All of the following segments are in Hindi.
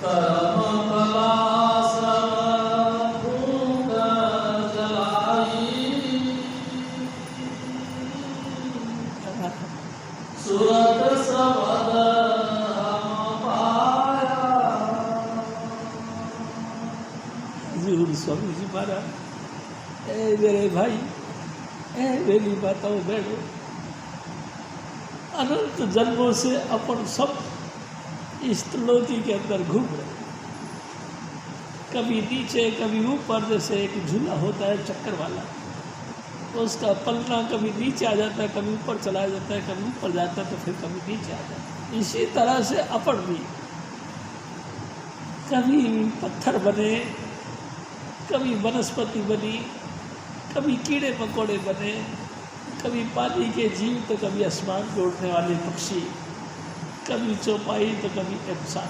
करम कला सब फूक जलाई, सूरत सबद हम पाया। हजूर स्वामी जी महाराज, ए मेरे भाई, ए मेरी माताओं बहनों, अनंत जन्मों से अपन सब इस त्रिलोकी के अंदर घूम रहे, कभी नीचे कभी ऊपर, जैसे एक झूला होता है चक्कर वाला, तो उसका पलना कभी नीचे आ जाता है, कभी ऊपर चला जाता है, कभी ऊपर जाता है तो फिर कभी नीचे आ जाता है। इसी तरह से अपन भी कभी पत्थर बने, कभी वनस्पति बनी, कभी कीड़े मकोड़े बने, कभी पानी के जीव तो कभी आसमान में उड़ने वाले पक्षी, कभी चौपाई तो कभी इंसान,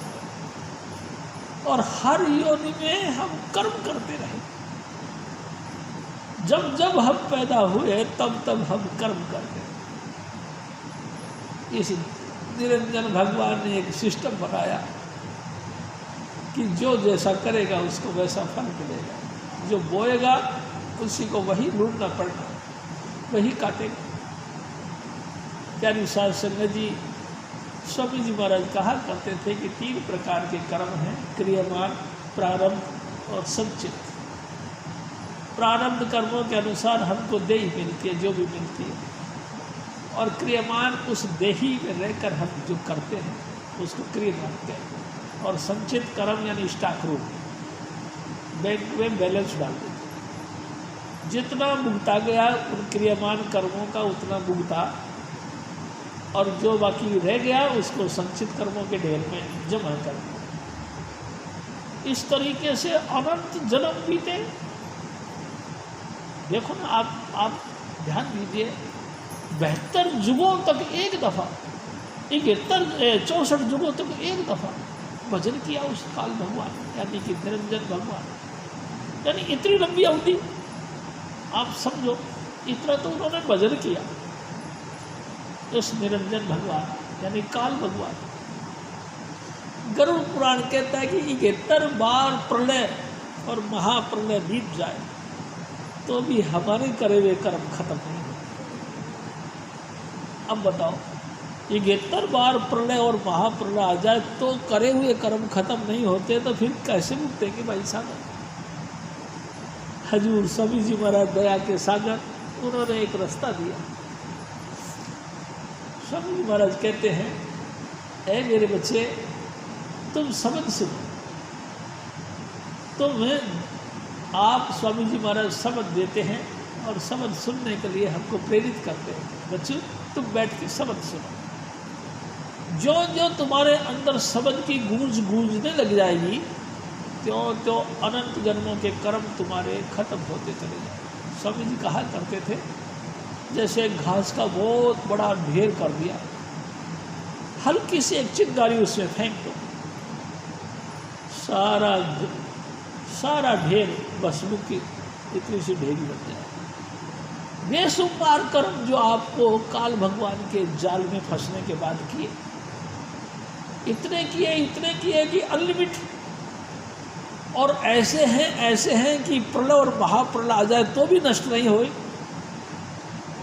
और हर योनि में हम कर्म करते रहे। जब जब हम पैदा हुए तब तब हम कर्म करते रहे। इस निरंजन भगवान ने एक सिस्टम बनाया कि जो जैसा करेगा उसको वैसा फल मिलेगा, जो बोएगा उसी को वही ढूंढना पड़ना, वही काटेगा। प्यारी साध संगत जी, स्वामी जी महाराज कहा करते थे कि 3 प्रकार के कर्म हैं, क्रियमान, प्रारब्ध और संचित। प्रारब्ध कर्मों के अनुसार हमको देही मिलती है, जो भी मिलती है, और क्रियमान उस देही में रहकर हम जो करते हैं उसको क्रियमान कहते हैं, और संचित कर्म यानी स्टॉक रूप, बैंक में बैलेंस डाल देते, जितना भुगता गया उन क्रियमान कर्मों का उतना भुगता, और जो बाकी रह गया उसको संचित कर्मों के ढेर में जमा कर दिया। इस तरीके से अनंत जन्म बीते। देखो ना, आप ध्यान दीजिए, 72 युगों तक एक दफ़ा, 64 युगों तक एक दफ़ा भजन किया उस काल भगवान, यानी कि निरंजन भगवान, यानी इतनी लंबी अवधि आप समझो, इतना तो उन्होंने भजन किया उस निरंजन भगवान यानी काल भगवान। गरुड़ पुराण कहता है कि 71 बार प्रलय और महाप्रलय बीत जाए तो भी हमारे करे हुए कर्म खत्म नहीं होते। अब बताओ, 71 बार प्रलय और महाप्रलय आ जाए तो करे हुए कर्म खत्म नहीं होते, तो फिर कैसे मुक्तेंगे भाई सागर? हजूर स्वामी जी महाराज दया के सागर, उन्होंने एक रास्ता दिया। स्वामी जी महाराज कहते हैं, ऐ मेरे बच्चे, तुम समझ सुनो। तो मैं आप स्वामी जी महाराज समझ देते हैं और समझ सुनने के लिए हमको प्रेरित करते हैं। बच्चों, तुम बैठ के समझ सुनो। जो जो तुम्हारे अंदर समझ की गूंज गूंजने लग जाएगी, त्यों त्यों अनंत जन्मों के कर्म तुम्हारे खत्म होते चले जाए। स्वामी जी कहा करते थे, जैसे घास का बहुत बड़ा ढेर कर दिया, हल्की सी एक चिंगारी उसमें फेंक दो, सारा ढेर बस मुक्की इतनी सी ढेरी बन जाए। बेशुमार कर्म जो आपको काल भगवान के जाल में फंसने के बाद किए, इतने किए कि अनलिमिट, और ऐसे हैं कि प्रलय और महाप्रलय आ जाए तो भी नष्ट नहीं होए।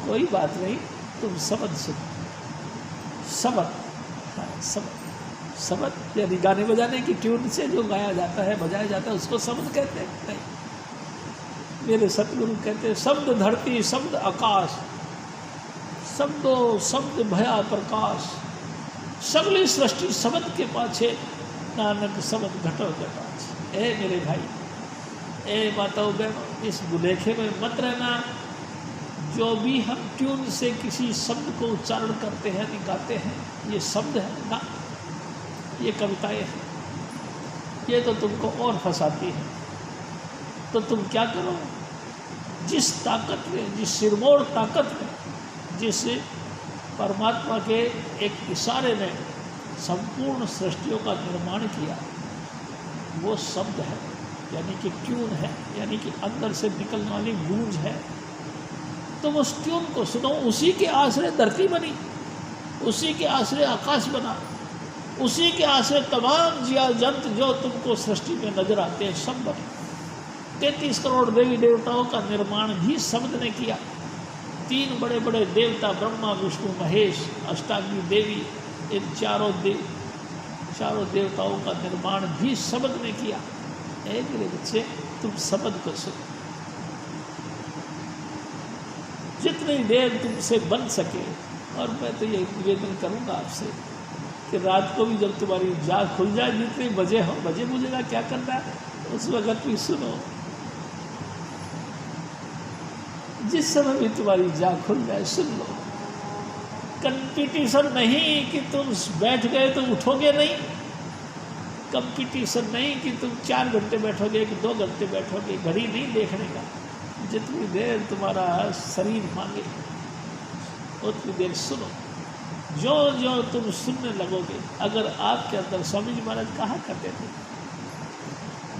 कोई बात नहीं, तुम समझ सुनो। समझ यानी गाने बजाने की ट्यून से जो गाया जाता है, बजाया जाता है, उसको समझ कहते हैं। नहीं, मेरे सतगुरु कहते हैं, शब्द धरती शब्द आकाश, शब्दों शब्द भया प्रकाश, सगली सृष्टि शब्द के पाछे, नानक शब्द घटो घटाच। ए मेरे भाई, ए माताओं बहनों, इस गुलेखे में मत रहना। जो भी हम ट्यून से किसी शब्द को उच्चारण करते हैं, निकालते हैं, ये शब्द है ना, ये कविताएं हैं, ये तो तुमको और फंसाती है। तो तुम क्या करो, जिस ताकत में, जिस सिरमौर ताकत में, जिस परमात्मा के एक इशारे में संपूर्ण सृष्टियों का निर्माण किया, वो शब्द है, यानी कि ट्यून है, यानी कि अंदर से निकलने वाली गूंज है। तो उस ट्यून को सुनो। उसी के आश्रय धरती बनी, उसी के आश्रय आकाश बना, उसी के आश्रय तमाम जिया जंत जो तुमको सृष्टि में नजर आते हैं सब बने। 33 करोड़ देवी देवताओं का निर्माण भी शब्द ने किया। 3 बड़े बड़े देवता ब्रह्मा विष्णु महेश अष्टांगी देवी, इन चारों देवताओं का निर्माण भी शब्द ने किया। ऐ मेरे बच्चे, तुम शब्द को सुनो। जितनी देर तुमसे बन सके, और मैं तो ये निवेदन करूँगा आपसे कि रात को भी जब तुम्हारी जाग खुल जाए, जितने बजे हो बजे मुझे ना क्या करना है, उस वक्त भी सुनो। जिस समय भी तुम्हारी जाग खुल जाए सुन लो। कंपटीशन नहीं कि तुम बैठ गए तो उठोगे नहीं, कंपटीशन नहीं कि तुम 4 घंटे बैठोगे कि 2 घंटे बैठोगे, घड़ी नहीं देखने का। जितनी देर तुम्हारा शरीर मांगे उतनी देर सुनो। जो जो तुम सुनने लगोगे, अगर आपके अंदर स्वामी जी महाराज कहा करते थे,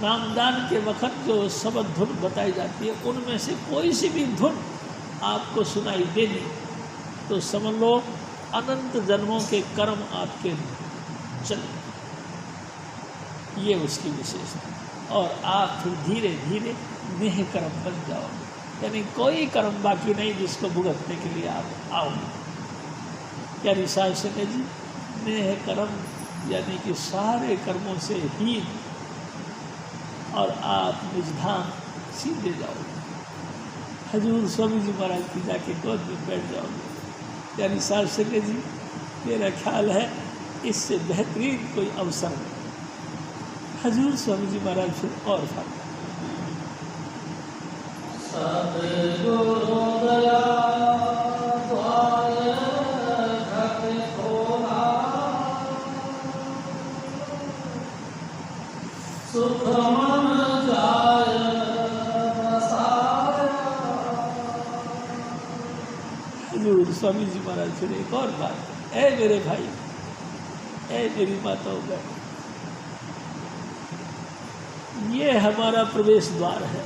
नामदान के वक्त जो शब्द धुन बताई जाती है, उनमें से कोई सी भी धुन आपको सुनाई देगी तो समझ लो अनंत जन्मों के कर्म आपके चले, ये उसकी विशेषता। और आप फिर धीरे धीरे नेह कर्म बन जाओगे, यानी कोई कर्म बाकी नहीं जिसको भुगतने के लिए आप आओगे। यानी शास्त्र ने जी नेह कर्म यानी कि सारे कर्मों से हीन, और आप निजधाम सीधे जाओगे, हजूर स्वामी जी महाराज की जाके गोद में बैठ जाओगे। यानी शास्त्र ने जी मेरा ख्याल है इससे बेहतरीन कोई अवसर नहीं। हजूर स्वामी जी महाराज फिर और फरमा, सद्गुरु दया द्वार घट खोला, सुख मन जाय बसाया। हजूर स्वामी जी महाराज फिर एक और बात, ऐ मेरे भाई, ऐ मेरी माताओं बहन, ये हमारा प्रवेश द्वार है,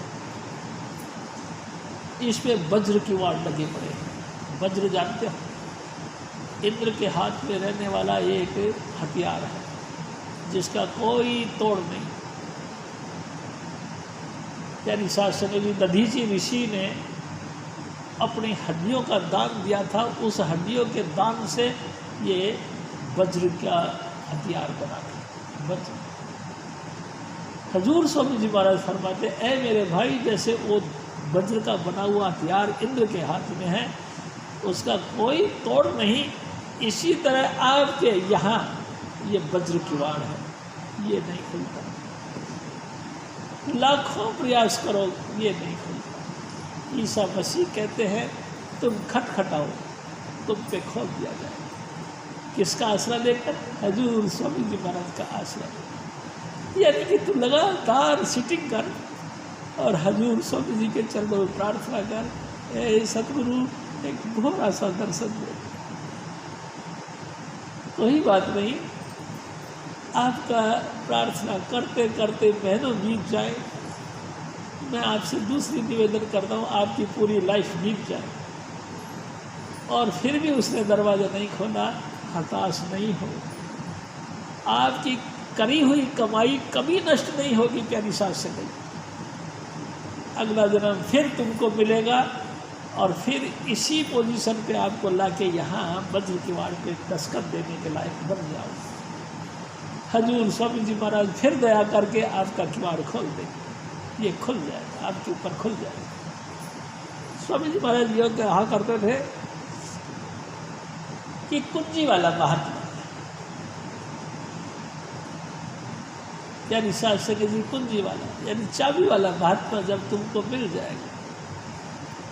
इस पे वज्र की वाड़ लगे पड़े हैं। वज्र जानते हो, इंद्र के हाथ में रहने वाला एक हथियार है जिसका कोई तोड़ नहीं। यानी शास्त्र में भी दधीची ऋषि ने अपनी हड्डियों का दान दिया था, उस हड्डियों के दान से ये वज्र का हथियार बना था। वज्र हजूर स्वामी जी महाराज फरमाते, ऐ मेरे भाई, जैसे वो वज्र का बना हुआ हथियार इंद्र के हाथ में है, उसका कोई तोड़ नहीं, इसी तरह आपके यहाँ ये वज्र की वाड़ है, ये नहीं खुलता। लाखों प्रयास करो, ये नहीं खुलता। ईसा मसीह कहते हैं तुम खटखटाओ, तुम पे खोल दिया जाए। किसका आसरा लेकर? हजूर स्वामी जी महाराज का आसरा। यानी कि तू लगातार सिटिंग कर और हजूर स्वामी जी के चरणों में प्रार्थना कर, ए सतगुरु एक घोरा सा दर्शन दे। कोई बात नहीं, आपका प्रार्थना करते करते महीनों बीत जाए, मैं आपसे दूसरी निवेदन करता हूँ, आपकी पूरी लाइफ बीत जाए और फिर भी उसने दरवाज़ा नहीं खोला, हताश नहीं हो। आपकी करी हुई कमाई कभी नष्ट नहीं होगी, प्यारी सास से नहीं। अगला जन्म फिर तुमको मिलेगा और फिर इसी पोजीशन पे आपको लाके यहाँ वज्र की वाड़ पे दस्तखत देने के लायक बन जाओ। हजूर स्वामी जी महाराज फिर दया करके आपका किवाड़ खोल देंगे, ये खुल जाएगा, आपके ऊपर खुल जाएगा। स्वामी जी महाराज ये कहा करते थे कि कुंजी वाला महात्मा, यानी शास्त्र जी कुंजी वाला यानी चाबी वाला महात्मा जब तुमको मिल जाएगा,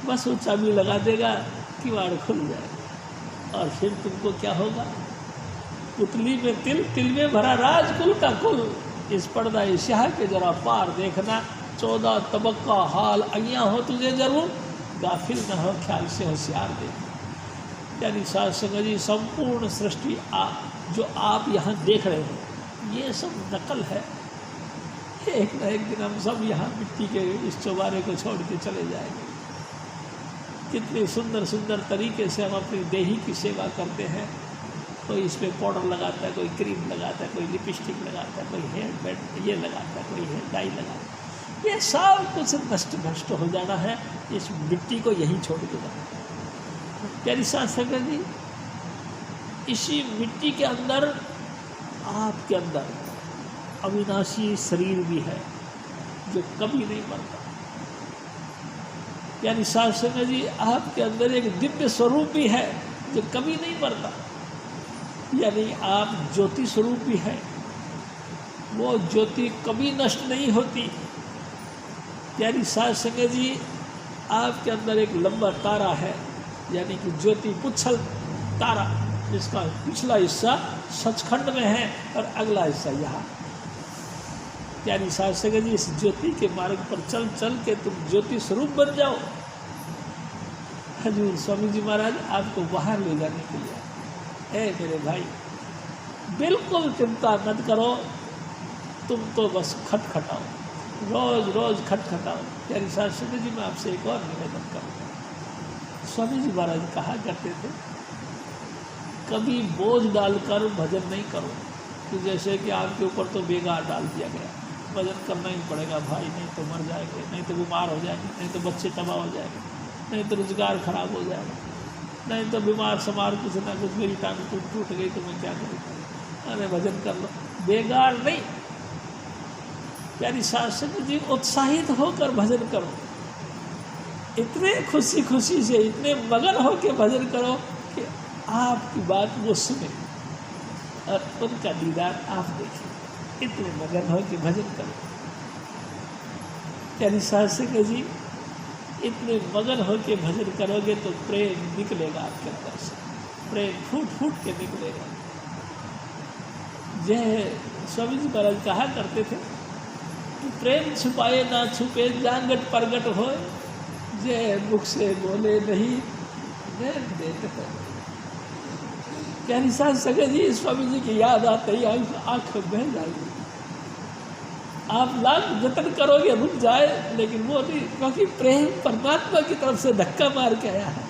बस वो चाबी लगा देगा, किवाड़ खुल जाएगा और फिर तुमको क्या होगा? पुतली में तिल, तिल में भरा राजकुल का कुल, इस पर्दा स्याह के जरा पार देखना, 14 तबक का हाल अइया हो तुझे जरूर, गाफिल न हो ख्याल से होशियार देख। यानी शास्त्र जी संपूर्ण सृष्टि जो आप यहाँ देख रहे हो, ये सब नकल है। एक न एक दिन हम सब यहाँ मिट्टी के इस चौबारे को छोड़ के चले जाएंगे। कितने सुंदर सुंदर तरीके से हम अपनी देही की सेवा करते हैं, कोई इसमें पाउडर लगाता है, कोई क्रीम लगाता है, कोई लिपस्टिक लगाता है, कोई हेयर बैंड ये लगाता है, कोई हेयर डाई लगाता है। ये सब कुछ नष्ट भ्रष्ट हो जाना है, इस मिट्टी को यहीं छोड़ के जाना। प्यारी साथ संगत जी, इसी मिट्टी के अंदर आपके अंदर अविनाशी शरीर भी है जो कभी नहीं मरता। यानी साथ संगत जी, आपके अंदर एक दिव्य स्वरूप भी है जो कभी नहीं मरता। यानी आप ज्योति स्वरूप भी है, वो ज्योति कभी नष्ट नहीं होती। यानी साथ संगत जी, आपके अंदर एक लंबा तारा है, यानी कि ज्योति पुच्छल तारा, जिसका पिछला हिस्सा सचखंड में है और अगला हिस्सा यहाँ। यानी साथ संगत जी, इस ज्योति के मार्ग पर चल चल के तुम ज्योति स्वरूप बन जाओ। हजूर स्वामी जी महाराज आपको बाहर ले जाने के लिए। ए मेरे भाई, बिल्कुल चिंता मत करो, तुम तो बस खटखटाओ, रोज रोज खटखटाओ। यानी साथ संगत जी, मैं आपसे एक और निवेदन करूँगा। स्वामी जी महाराज कहा करते थे, कभी बोझ डालकर भजन नहीं करो कि जैसे कि आपके ऊपर तो बेगार डाल दिया गया, भजन करना ही पड़ेगा भाई, नहीं तो मर जाएंगे, नहीं तो बीमार हो जाएंगे, नहीं तो बच्चे तबाह हो जाएंगे, नहीं तो रोजगार खराब हो जाएगा, नहीं तो बीमार समार कुछ ना कुछ, मेरी टांग टूट गई तो मैं क्या करूँ, अरे भजन कर लो। बेगार नहीं, प्यारी शासक जी, उत्साहित होकर भजन करो, इतने खुशी खुशी से, इतने मगन होकर भजन करो कि आपकी बात वो सुने और उनका दीदार आप देखें। इतने मगन हो कि भजन करो। यानी शासक जी, इतने मगन हो के भजन करोगे तो प्रेम निकलेगा आपके अंदर से, प्रेम फूट फूट के निकलेगा। जय स्वामी जी महाराज कहा करते थे कि प्रेम छुपाए ना छुपे, जांगट प्रगट हो, जय मुख से बोले नहीं नैन देत है। यानी साथ संगत जी, स्वामी जी की याद आते ही आँख बह जाएगी। आप लाख जतन करोगे रुक जाए, लेकिन वो नहीं, क्योंकि प्रेम परमात्मा की तरफ से धक्का मार के आया है,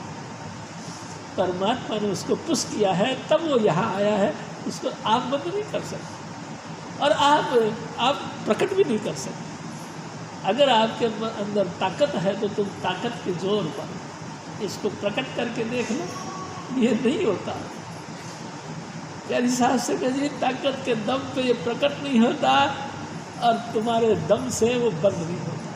परमात्मा ने उसको पुश किया है, तब वो यहाँ आया है। उसको आप बंद नहीं कर सकते और आप प्रकट भी नहीं कर सकते। अगर आपके अंदर ताकत है तो तुम ताकत के जोर पर इसको प्रकट करके देख लो, ये नहीं होता। यानी शास्त्र जी, ताकत के दम पे ये प्रकट नहीं होता और तुम्हारे दम से वो बंद नहीं होता।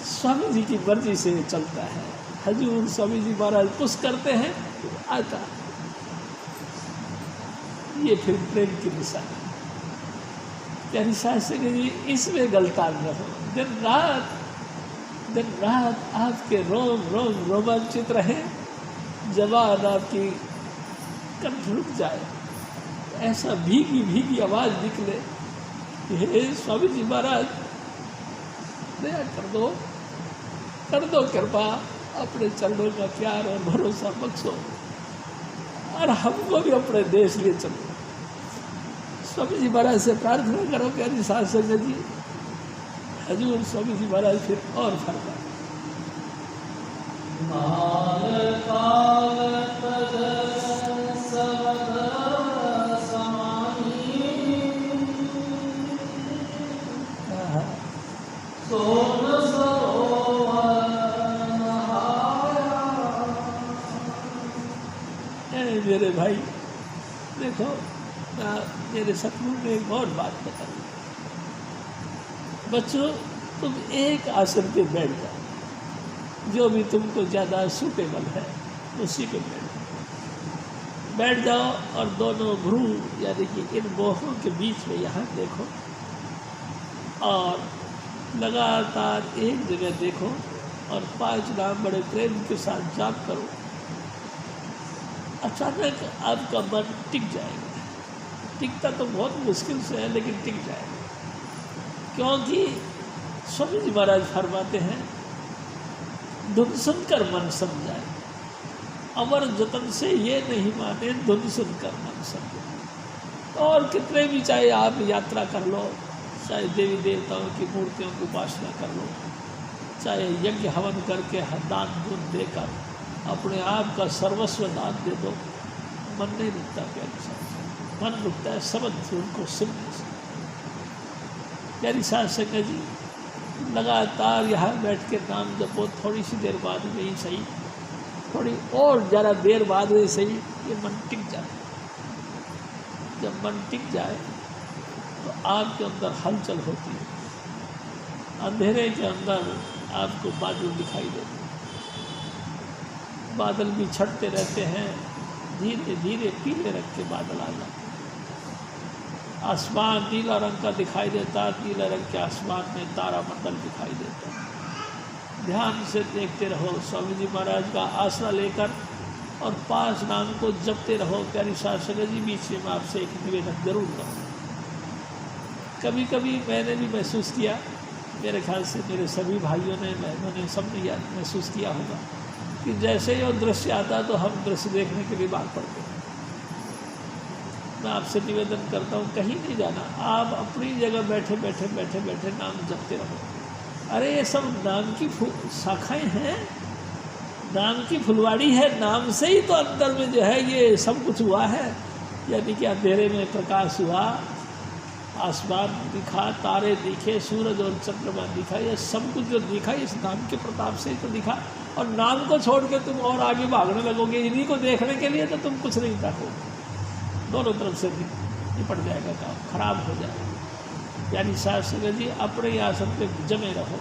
स्वामी जी की मर्जी से चलता है। हजूर स्वामी जी महाराज पुश करते हैं तो आता, ये फिर प्रेम की दिशा है। यानी शास्त्र जी, इसमें गलतान रहो, दिन रात आपके रोम रोम रोमांचित रहे, जवान आपकी कंठ रुक जाए, ऐसा भीगी भीगी आवाज़ निकले कि हे स्वामी जी महाराज, दया कर दो कृपा, अपने चरणों का प्यार और भरोसा बख्शो और हमको भी अपने देश लिए चलो। स्वामी जी महाराज से प्रार्थना करो। प्यारी साध संगत जी, हजूर स्वामी जी महाराज फिर और फरमा, मेरे भाई देखो, मेरे सतगुरु ने एक और बात बताई, बच्चों तुम एक आसन पे बैठ जाओ, जो भी तुमको ज़्यादा सूटेबल है उसी पे बैठ जाओ और दोनों भ्रू यानी कि इन बाहों के बीच में यहाँ देखो और लगातार एक जगह देखो और 5 नाम बड़े प्रेम के साथ जाप करो। अचानक आपका मन टिक जाएगा, टिकता तो बहुत मुश्किल से है लेकिन टिक जाएगा, क्योंकि स्वामी जी महाराज फरमाते हैं, धुन सुनकर मन समझाए, अमर जतन से ये नहीं माने, धुन सुनकर मन समझाए। और कितने भी, चाहे आप यात्रा कर लो, चाहे देवी देवताओं की मूर्तियों की उपासना कर लो, चाहे यज्ञ हवन करके दान दूध देकर अपने आप का सर्वस्व दान दे दो, मन नहीं रुकता प्यारी साहब, मन रुकता है शब्द धुन को सुनने से। प्यारी साहब संगत जी, लगातार यहाँ बैठ के नाम जपो, थोड़ी सी देर बाद में ही सही, थोड़ी और ज़्यादा देर बाद में सही, ये मन टिक जाए। जब मन टिक जाए तो आपके अंदर हलचल होती है, अंधेरे के अंदर आपको बादल दिखाई देते हैं, बादल भी छटते रहते हैं, धीरे धीरे पीले रंग के बादल आ जाते हैं, आसमान नीला रंग का दिखाई देता है, नीले रंग के आसमान में तारामंडल दिखाई देता है। ध्यान से देखते रहो, स्वामी जी महाराज का आसरा लेकर और 5 नाम को जपते रहो। प्यारी शास्त्र जी, बीच में आपसे एक निवेदन जरूर करूँ। कभी कभी मैंने भी महसूस किया, मेरे ख्याल से मेरे सभी भाइयों ने, बहनों ने, सबने याद महसूस किया होगा कि जैसे ही वो दृश्य आता तो हम दृश्य देखने के लिए भाग पड़ते हैं। मैं आपसे निवेदन करता हूँ, कहीं नहीं जाना, आप अपनी जगह बैठे बैठे बैठे बैठे नाम जपते रहो। अरे ये सब नाम की शाखाएँ हैं, नाम की फुलवाड़ी है, नाम से ही तो अंदर में जो है ये सब कुछ हुआ है। यानी कि अंधेरे में प्रकाश हुआ, आसमान दिखा, तारे दिखे, सूरज और चंद्रमा दिखा, ये सब कुछ जो दिखा इस नाम के प्रताप से ही तो दिखा। और नाम को छोड़ के तुम और आगे भागने लगोगे, इन्हीं को देखने के लिए तो तुम कुछ नहीं रखोगे, दोनों तरफ से निपट जाएगा काम, खराब हो जाएगा। यानी साहब संगत जी, अपने आसन पे जमे रहो,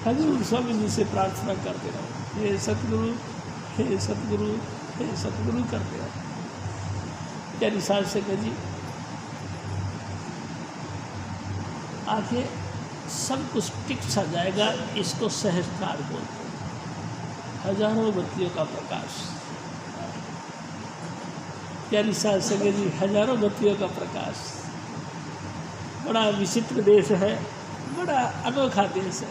हजूर स्वामी जी से प्रार्थना करते रहो, हे सतगुरु, हे सतगुरु, हे सतगुरु करते रहो। यानी साहब संगत जी, आगे सब कुछ टिक सा जाएगा। इसको सहस्त्रार बोलते हैं, हजारों बत्तियों का प्रकाश। प्यारी साध संगत जी, हजारों बत्तियों का प्रकाश। बड़ा विचित्र देश है, बड़ा अनोखा देश है।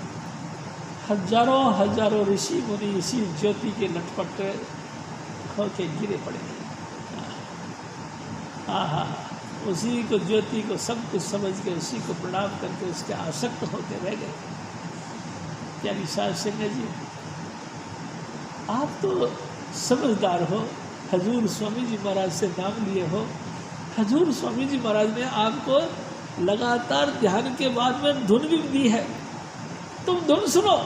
हजारों हजारों ऋषि मुनि इसी ज्योति के लटपट होके गिरे पड़े हैं। हाँ, उसी को, ज्योति को सब कुछ समझ के, उसी को प्रणाम करके उसके आसक्त होकर रह गए। प्यारी साध संगत जी, आप तो समझदार हो, हजूर स्वामी जी महाराज से नाम लिए हो। हजूर स्वामी जी महाराज ने आपको लगातार ध्यान के बाद में धुन भी दी है। तुम धुन सुनो,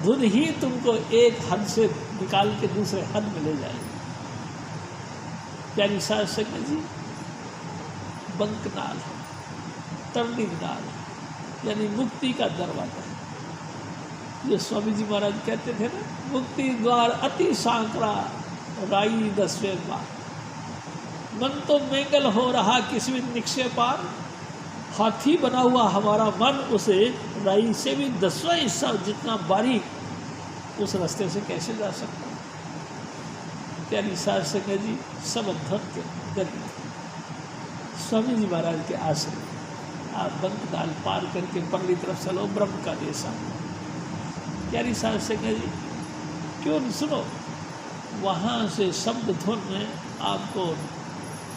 धुन ही तुमको एक हद से निकाल के दूसरे हद में ले जाएगी। प्यारी साध संगत जी, बंकनाल, टर्निंग नाल, यानी मुक्ति का दरवाजा। जो स्वामी जी महाराज कहते थे ना, मुक्ति द्वार अति सांकरा राई 10वें बार, मन तो मेंगल हो रहा किसमें निक्षे पार, हाथी बना हुआ हमारा मन, उसे राई से भी 10वां हिस्सा जितना बारीक, उस रास्ते से कैसे जा सकता। प्यारी साध संगत जी, सब धन के गति स्वामी जी महाराज के आश्रम, आप बंकनाल पार करके परली तरफ चलो, ब्रह्म का देश आ। प्यारी साध संगत जी, क्यों सुनो, वहाँ से शब्द धुन में आपको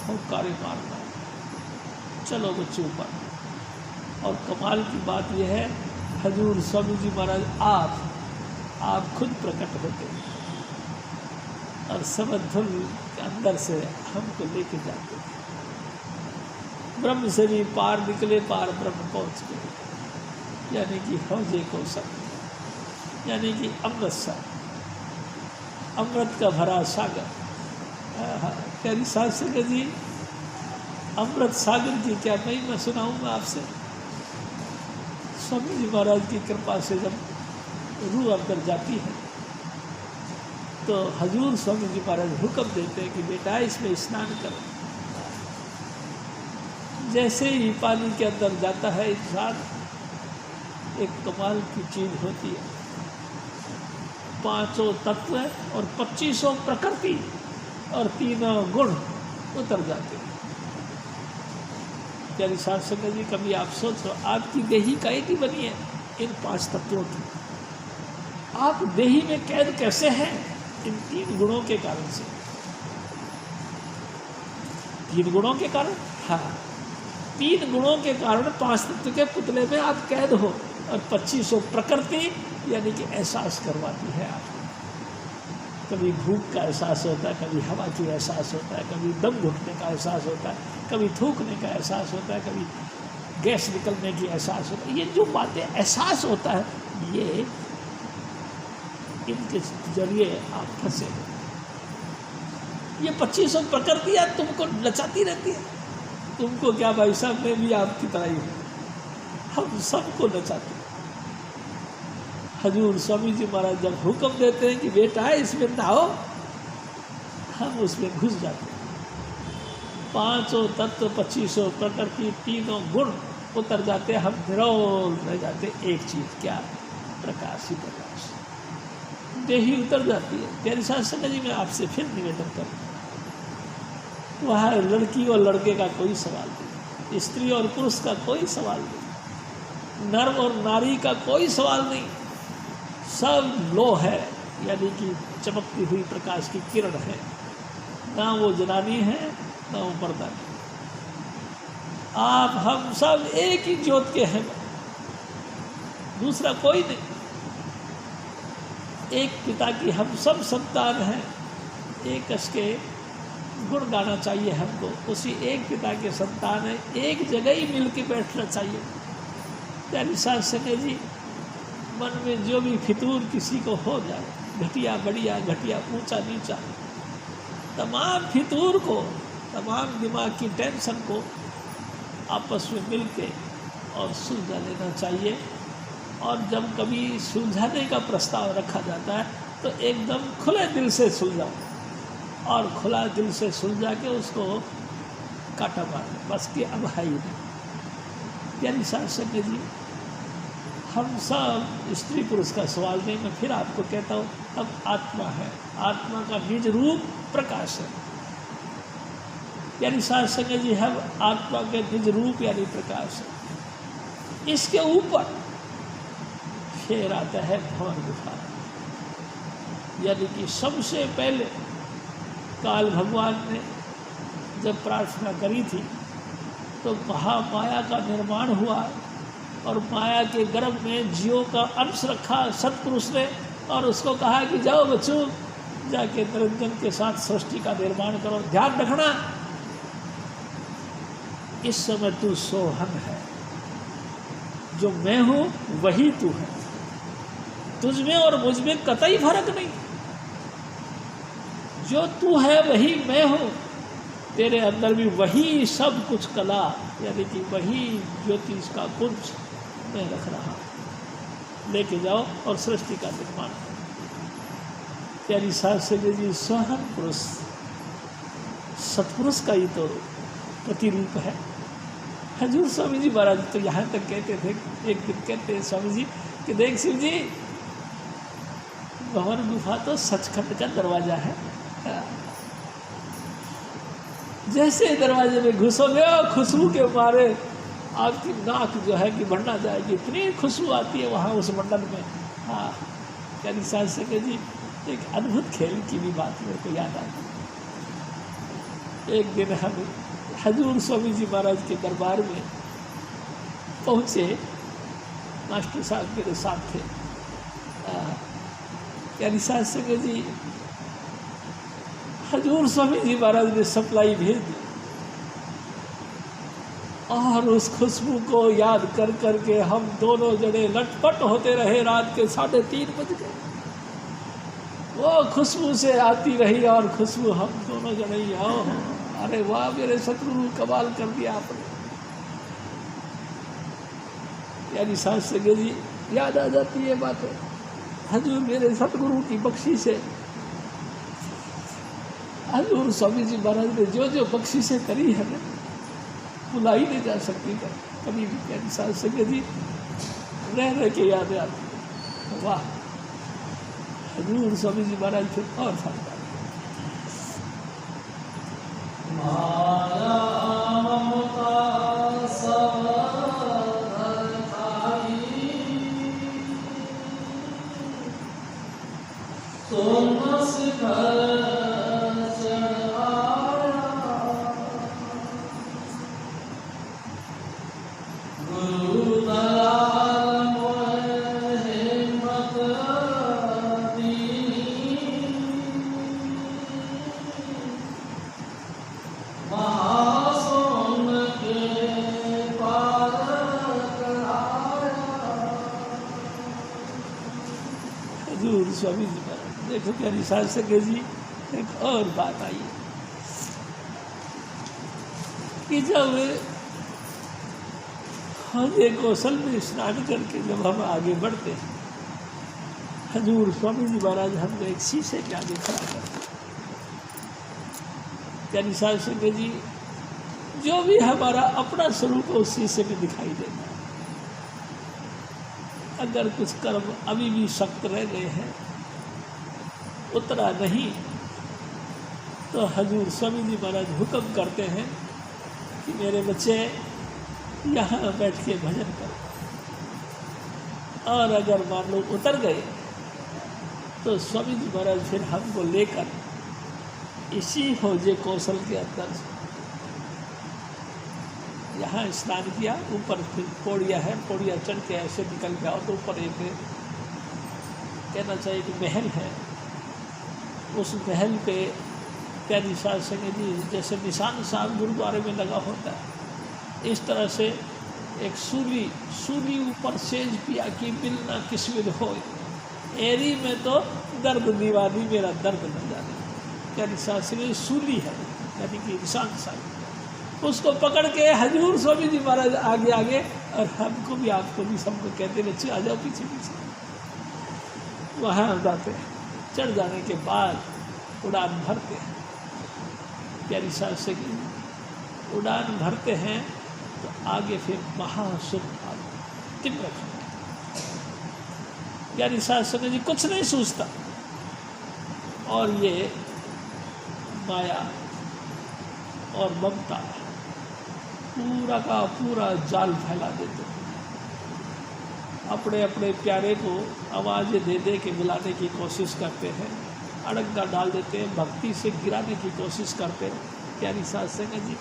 हुक्कारे मारना है, चलो बच्चों पर। और कमाल की बात यह है, हजूर स्वामी जी महाराज आप खुद प्रकट होते हैं और शब्द धुन के अंदर से हमको लेके जाते हैं। ब्रह्म से भी पार निकले, पार ब्रह्म पहुँच गए, यानी कि हौजे कौशल, यानी कि अमृत सा, अमृत का भरा सागर। प्यारी साध संगत जी, अमृत सागर की क्या मैं सुनाऊंगा आपसे। स्वामी जी महाराज की कृपा से जब रूह अंदर जाती है तो हजूर स्वामी जी महाराज हुक्म देते हैं कि बेटा इसमें स्नान करो। जैसे ही पानी के अंदर जाता है इंसान, एक कमाल की चीज़ होती है, 5 तत्व और 25 प्रकृति और 3 गुण उतर जाते हैं। प्यारी साध संगत जी, कभी आप सोचो, आपकी देही काहे की बनी है? इन 5 तत्वों की। आप देही में कैद कैसे हैं? इन 3 गुणों के कारण से। 3 गुणों के कारण, हाँ, 3 गुणों के कारण 5 तत्व के पुतले में आप कैद हो। और 25 प्रकृति, यानी कि एहसास करवाती है आपको। कभी भूख का एहसास होता है, कभी हवा की एहसास होता है, कभी दम घुटने का एहसास होता है, कभी थूकने का एहसास होता है, कभी गैस निकलने की एहसास होता है। ये जो बातें एहसास होता है, ये इनके जरिए आप फंसे। ये 2500 प्रकृतियाँ तुमको नचाती रहती है। तुमको क्या भाई साहब, मैं भी आपकी तरह ही हूँ, हम सबको नचाते हैं। हजूर स्वामी जी महाराज जब हुक्म देते हैं कि बेटा है इसमें नहाओ, हम उसमें घुस जाते हैं। 500 तत्व, 2500 प्रकृति, तीनों गुण उतर जाते हैं, हम निरोल रह जाते। एक चीज़ क्या? प्रकाश ही प्रकाश, देही उतर जाती है। प्यारी साध संगत जी, मैं आपसे फिर निवेदन करूँ, वहाँ लड़की और लड़के का कोई सवाल नहीं, स्त्री और पुरुष का कोई सवाल नहीं, नर और नारी का कोई सवाल नहीं, सब लो है, यानी कि चमकती हुई प्रकाश की किरण है। ना वो जनानी है, ना वो मर्दानी। आप हम सब एक ही ज्योत के हैं, दूसरा कोई नहीं। एक पिता की हम सब संतान हैं, एक के गुण गाना चाहिए हमको। उसी एक पिता के संतान है, एक जगह ही मिल के बैठना चाहिए। प्यारी साध संगत जी, मन में जो भी फितूर किसी को हो जाए, घटिया बढ़िया, घटिया ऊंचा नीचा, तमाम फितूर को, तमाम दिमाग की टेंशन को आपस में मिल के और सुलझा लेना चाहिए। और जब कभी सुलझाने का प्रस्ताव रखा जाता है तो एकदम खुले दिल से सुलझाओ, और खुला दिल से सुलझा के उसको काटा मार, बस कि अब है ही नहीं। प्यारी साध संगत जी, हम सब स्त्री पुरुष का सवाल नहीं, मैं फिर आपको कहता हूँ, अब आत्मा है, आत्मा का निज रूप प्रकाश है। यानी साध संगत जी, हम आत्मा के निज रूप यानी प्रकाश है। इसके ऊपर फिर आता है भंवर गुफा, यानी कि सबसे पहले काल भगवान ने जब प्रार्थना करी थी तो महामाया का निर्माण हुआ, और माया के गर्भ में जीवों का अंश रखा सतपुरुष ने, और उसको कहा कि जाओ बच्चों, जाके निरंजन के साथ सृष्टि का निर्माण करो। ध्यान रखना, इस समय तू सोहम है, जो मैं हूँ वही तू है, तुझ में और मुझ में कतई फर्क नहीं। जो तू है वही मैं हूँ, तेरे अंदर भी वही सब कुछ कला, यानी कि वही ज्योतिष का कुंज मैं रख रहा, लेके जाओ और सृष्टि का निर्माण करो। प्यारी साध संगत जी, स्वहम पुरुष सतपुरुष का ही तो प्रतिरूप है। हजूर स्वामी जी महाराज तो यहाँ तक कहते थे, एक दिन कहते हैं स्वामी जी कि देख शिव जी, भंवर गुफा तो सचखंड का दरवाजा है, जैसे दरवाजे में घुसोगे खुशबू के मारे आपकी नाक जो है कि बढ़ना जाएगी, इतनी खुशबू आती है वहाँ उस मंडल में। हाँ, प्यारी साध संगत जी, एक अद्भुत खेल की भी बात मेरे को याद आती। एक दिन हम हजूर स्वामी जी महाराज के दरबार में पहुँचे, मास्टर साहब मेरे साथ थे। प्यारी साध संगत जी, हजूर स्वामी जी महाराज ने सप्लाई भेज दी, और उस खुशबू को याद कर कर के हम दोनों जने लटपट होते रहे। रात के 3:30 बज गए, वो खुशबू से आती रही, और खुशबू हम दोनों जने ही, आओ अरे वाह मेरे सतगुरु, कमाल कर दिया आपने। यानी साध संगत जी, याद आ जाती है बातें, हजूर मेरे सतगुरु की बख्शिश है। हजूर स्वामी जी महाराज ने जो जो बख्शिशें करी है ना, भुलाई नहीं जा सकती कभी भी। प्यारी साध संगत जी, रह रह के याद आती। वाह, हजूर स्वामी जी महाराज फिर और फरमाते, माया ममता सब धरताई, सोम शिखर स्वामी जी महाराज। देखो क्या निशान संगे जी, एक और बात आई कि जब हम एक कौशल में स्नान करके जब हम आगे बढ़ते हैं, हजूर स्वामी जी महाराज हमको एक शीशे के आगे खड़ा करते। क्या निशान संगे जी, जो भी हमारा अपना स्वरूप उस शीशे में दिखाई देता है। अगर कुछ कर्म अभी भी सख्त रह गए हैं, उतना नहीं, तो हजूर स्वामी जी महाराज हुक्म करते हैं कि मेरे बच्चे यहाँ बैठ के भजन करो। और अगर मान लो उतर गए तो स्वामी जी महाराज फिर हमको लेकर इसी हौजे कौशल के अंदर यहाँ स्नान किया, ऊपर फिर पौड़िया है, पौड़िया चढ़ के ऐसे निकल गया, तो ऊपर एक कहना चाहिए कि महल है। उस महल पे क्या निशान संगे जी, जैसे निशान साहब गुरुद्वारे में लगा होता है, इस तरह से एक सूली ऊपर सेज पिया की मिलना किस्मत हो, एरी में तो दर्द दीवानी मेरा दर्द न जाने। क्या निशान संगे सूली है, यानी कि निशान साहब, उसको पकड़ के हजूर स्वामी जी महाराज आगे आगे, और हमको भी आपको भी सबको कहते बच्चे आ जाओ पीछे पीछे। वहाँ जाते हैं, चढ़ जाने के बाद उड़ान भरते हैं। प्यारी साहब से उड़ान भरते हैं तो आगे फिर महासुख तीव्र प्यारी साहब से जी कुछ नहीं सूझता, और ये माया और ममता पूरा का पूरा जाल फैला देते हैं। अपने अपने प्यारे को आवाज़ें दे दे के बुलाने की कोशिश करते हैं, अड़ंगा डाल देते हैं, भक्ति से गिराने की कोशिश करते हैं। प्यारी साध संगत जी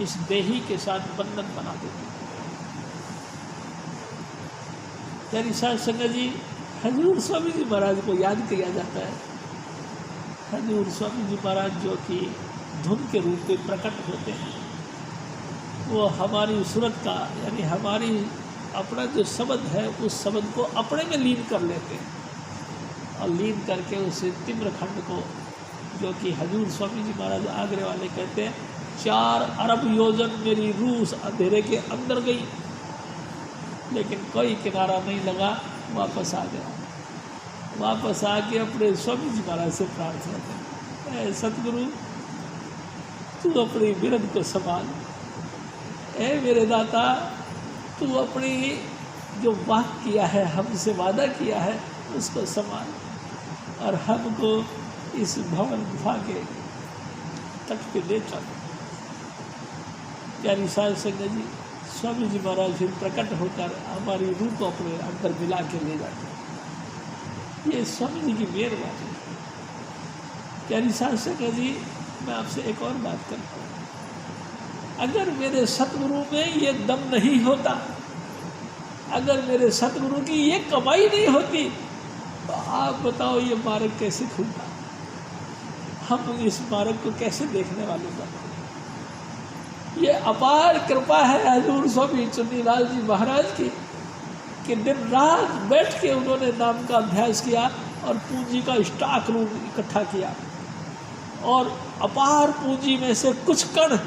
इस देही के साथ बंधन बना देते हैं। प्यारी साध संगत जी, हजूर स्वामी जी महाराज को याद किया जाता है। हजूर स्वामी जी महाराज जो कि धुन के रूप में प्रकट होते हैं, वो हमारी सूरत का यानी हमारी अपना जो शब्द है उस शब्द को अपने में लीन कर लेते हैं, और लीन करके उस तीव्र खंड को, जो कि हजूर स्वामी जी महाराज आगरे वाले कहते हैं, 4 अरब योजन मेरी रूह अंधेरे के अंदर गई, लेकिन कोई किनारा नहीं लगा, वापस आ गया। वापस आके अपने स्वामी जी महाराज से प्रार्थना करें, सतगुरु तू अपनी बिरद को संभाल, मेरे दाता तू अपनी जो वाक किया है, हमसे वादा किया है, उसको संभाल, और हमको इस भवन गुफा के तट पे ले चल। प्यारी साध संगत जी, स्वामी जी महाराज फिर प्रकट होकर हमारी रूह को अपने अंदर मिला के ले जाते हैं। ये स्वामी जी की मेहरबानी है। प्यारी साध संगत जी, मैं आपसे एक और बात करता हूँ, अगर मेरे सतगुरु में ये दम नहीं होता, अगर मेरे सतगुरु की ये कमाई नहीं होती, तो आप बताओ ये मार्ग कैसे खुलता, हम इस मार्ग को कैसे देखने वाले बनते। ये अपार कृपा है हजूर स्वामी चुन्नीलाल जी महाराज की, कि दिन रात बैठ के उन्होंने नाम का अभ्यास किया और पूंजी का स्टॉक रूप इकट्ठा किया, और अपार पूंजी में से कुछ कण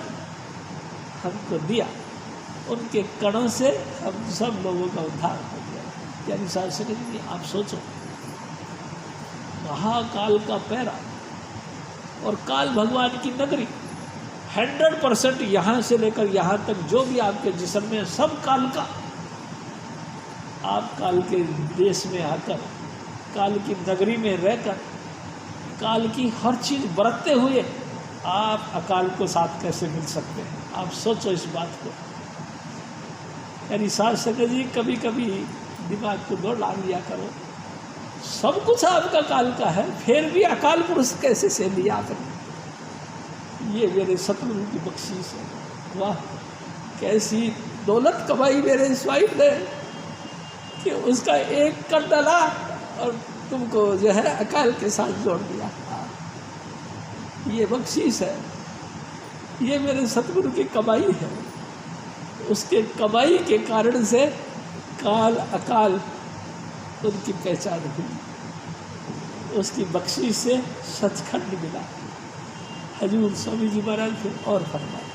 हमको दिया, उनके कणों से हम सब लोगों का उद्धार हो गया। यानी साथ से कहेंगे, आप सोचो, महाकाल का पैरा और काल भगवान की नगरी, 100% यहाँ से लेकर यहाँ तक जो भी आपके जिस्म में, सब काल का। आप काल के देश में आकर, काल की नगरी में रहकर, काल की हर चीज़ बरतते हुए आप अकाल को साथ कैसे मिल सकते हैं? आप सोचो इस बात को। यानी साध संगत जी, कभी कभी दिमाग को दौड़ा लिया करो, सब कुछ आपका काल का है, फिर भी अकाल पुरुष कैसे से लिया आपने? ये मेरे सतगुरु की बख्शीश है। वाह, कैसी दौलत कमाई मेरे स्वाइप ने, कि उसका एक कर डाला और तुमको जो है अकाल के साथ जोड़ दिया। ये बख्शीश है, ये मेरे सतगुरु की कमाई है। उसके कमाई के कारण से काल अकाल उनकी पहचान हुई। उसकी बख्शिश से सचखंड मिला। हजूर स्वामी जी महाराज फिर और फरमाते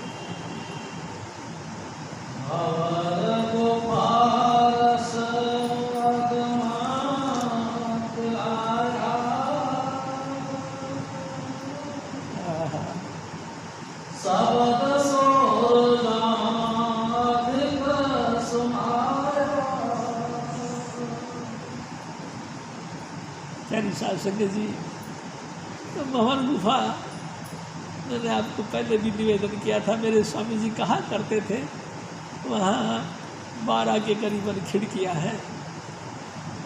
प्यारी साहब संगत जी, तो मोहन गुफा मैंने आपको पहले भी निवेदन किया था, मेरे स्वामी जी कहा करते थे वहाँ 12 के करीबन खिड़कियाँ हैं,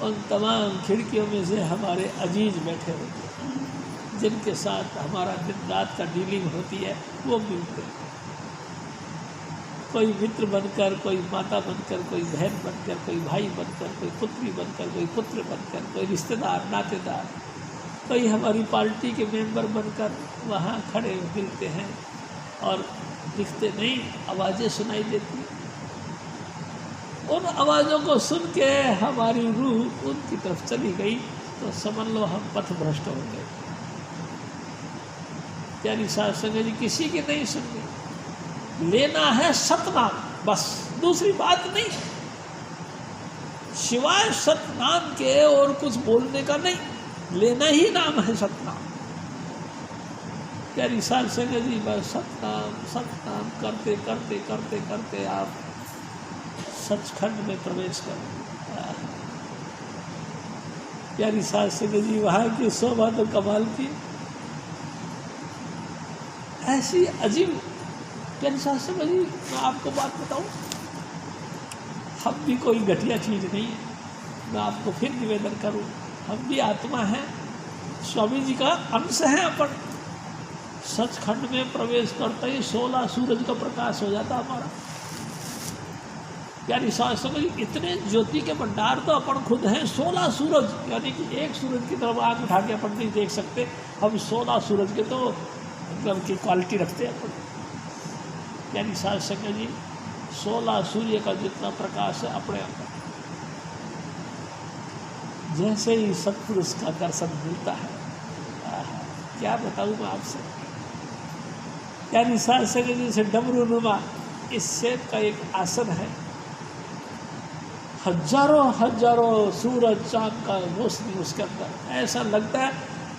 उन तमाम खिड़कियों में से हमारे अजीज बैठे होते हैं, जिनके साथ हमारा दिन रात का डीलिंग होती है, वो मिलते हैं। कोई मित्र बनकर, कोई माता बनकर, कोई बहन बनकर, कोई भाई बनकर, कोई पुत्री बनकर, कोई पुत्र बनकर, कोई रिश्तेदार नातेदार, कोई हमारी पार्टी के मेंबर बनकर वहाँ खड़े मिलते हैं और दिखते नहीं, आवाज़ें सुनाई देती। उन आवाज़ों को सुन के हमारी रूह उनकी तरफ चली गई तो समझ लो हम पथभ्रष्ट हो गए। प्यारी साहब संगत जी, किसी की नहीं सुननी, लेना है सतनाम, बस दूसरी बात नहीं, सिवाय सतनाम के और कुछ बोलने का नहीं, लेना ही नाम है सतनाम। प्यारी साहब संगत जी, बस सतनाम सतनाम करते करते करते करते आप सचखंड में प्रवेश करें। प्यारी साहब संगत जी, वहाँ की शोभा तो कमाल की, ऐसी अजीब। प्यारी साहब संगत जी, मैं आपको बात बताऊं, हम भी कोई घटिया चीज़ नहीं है, मैं आपको फिर निवेदन करूं, हम भी आत्मा हैं, स्वामी जी का अंश है अपन। सचखंड में प्रवेश करते ही 16 सूरज का प्रकाश हो जाता हमारा। प्यारी साहब संगत जी, इतने ज्योति के भंडार तो अपन खुद हैं, 16 सूरज, यानी कि एक सूरज की तरफ आँख उठा के अपन नहीं देख सकते, हम 16 सूरज के तो मतलब की क्वालिटी रखते हैं अपन। यानी साहब संगत जी, 16 सूर्य का जितना प्रकाश है अपने अंदर, जैसे ही सत्पुरुष का दर्शन मिलता है, क्या बताऊँ मैं आपसे। यानी साहब संगत जी, से डमरू नुमा इस शेप का एक आसन है, हजारों हजारों सूरज चांद का रोशनी उसके अंदर, ऐसा लगता है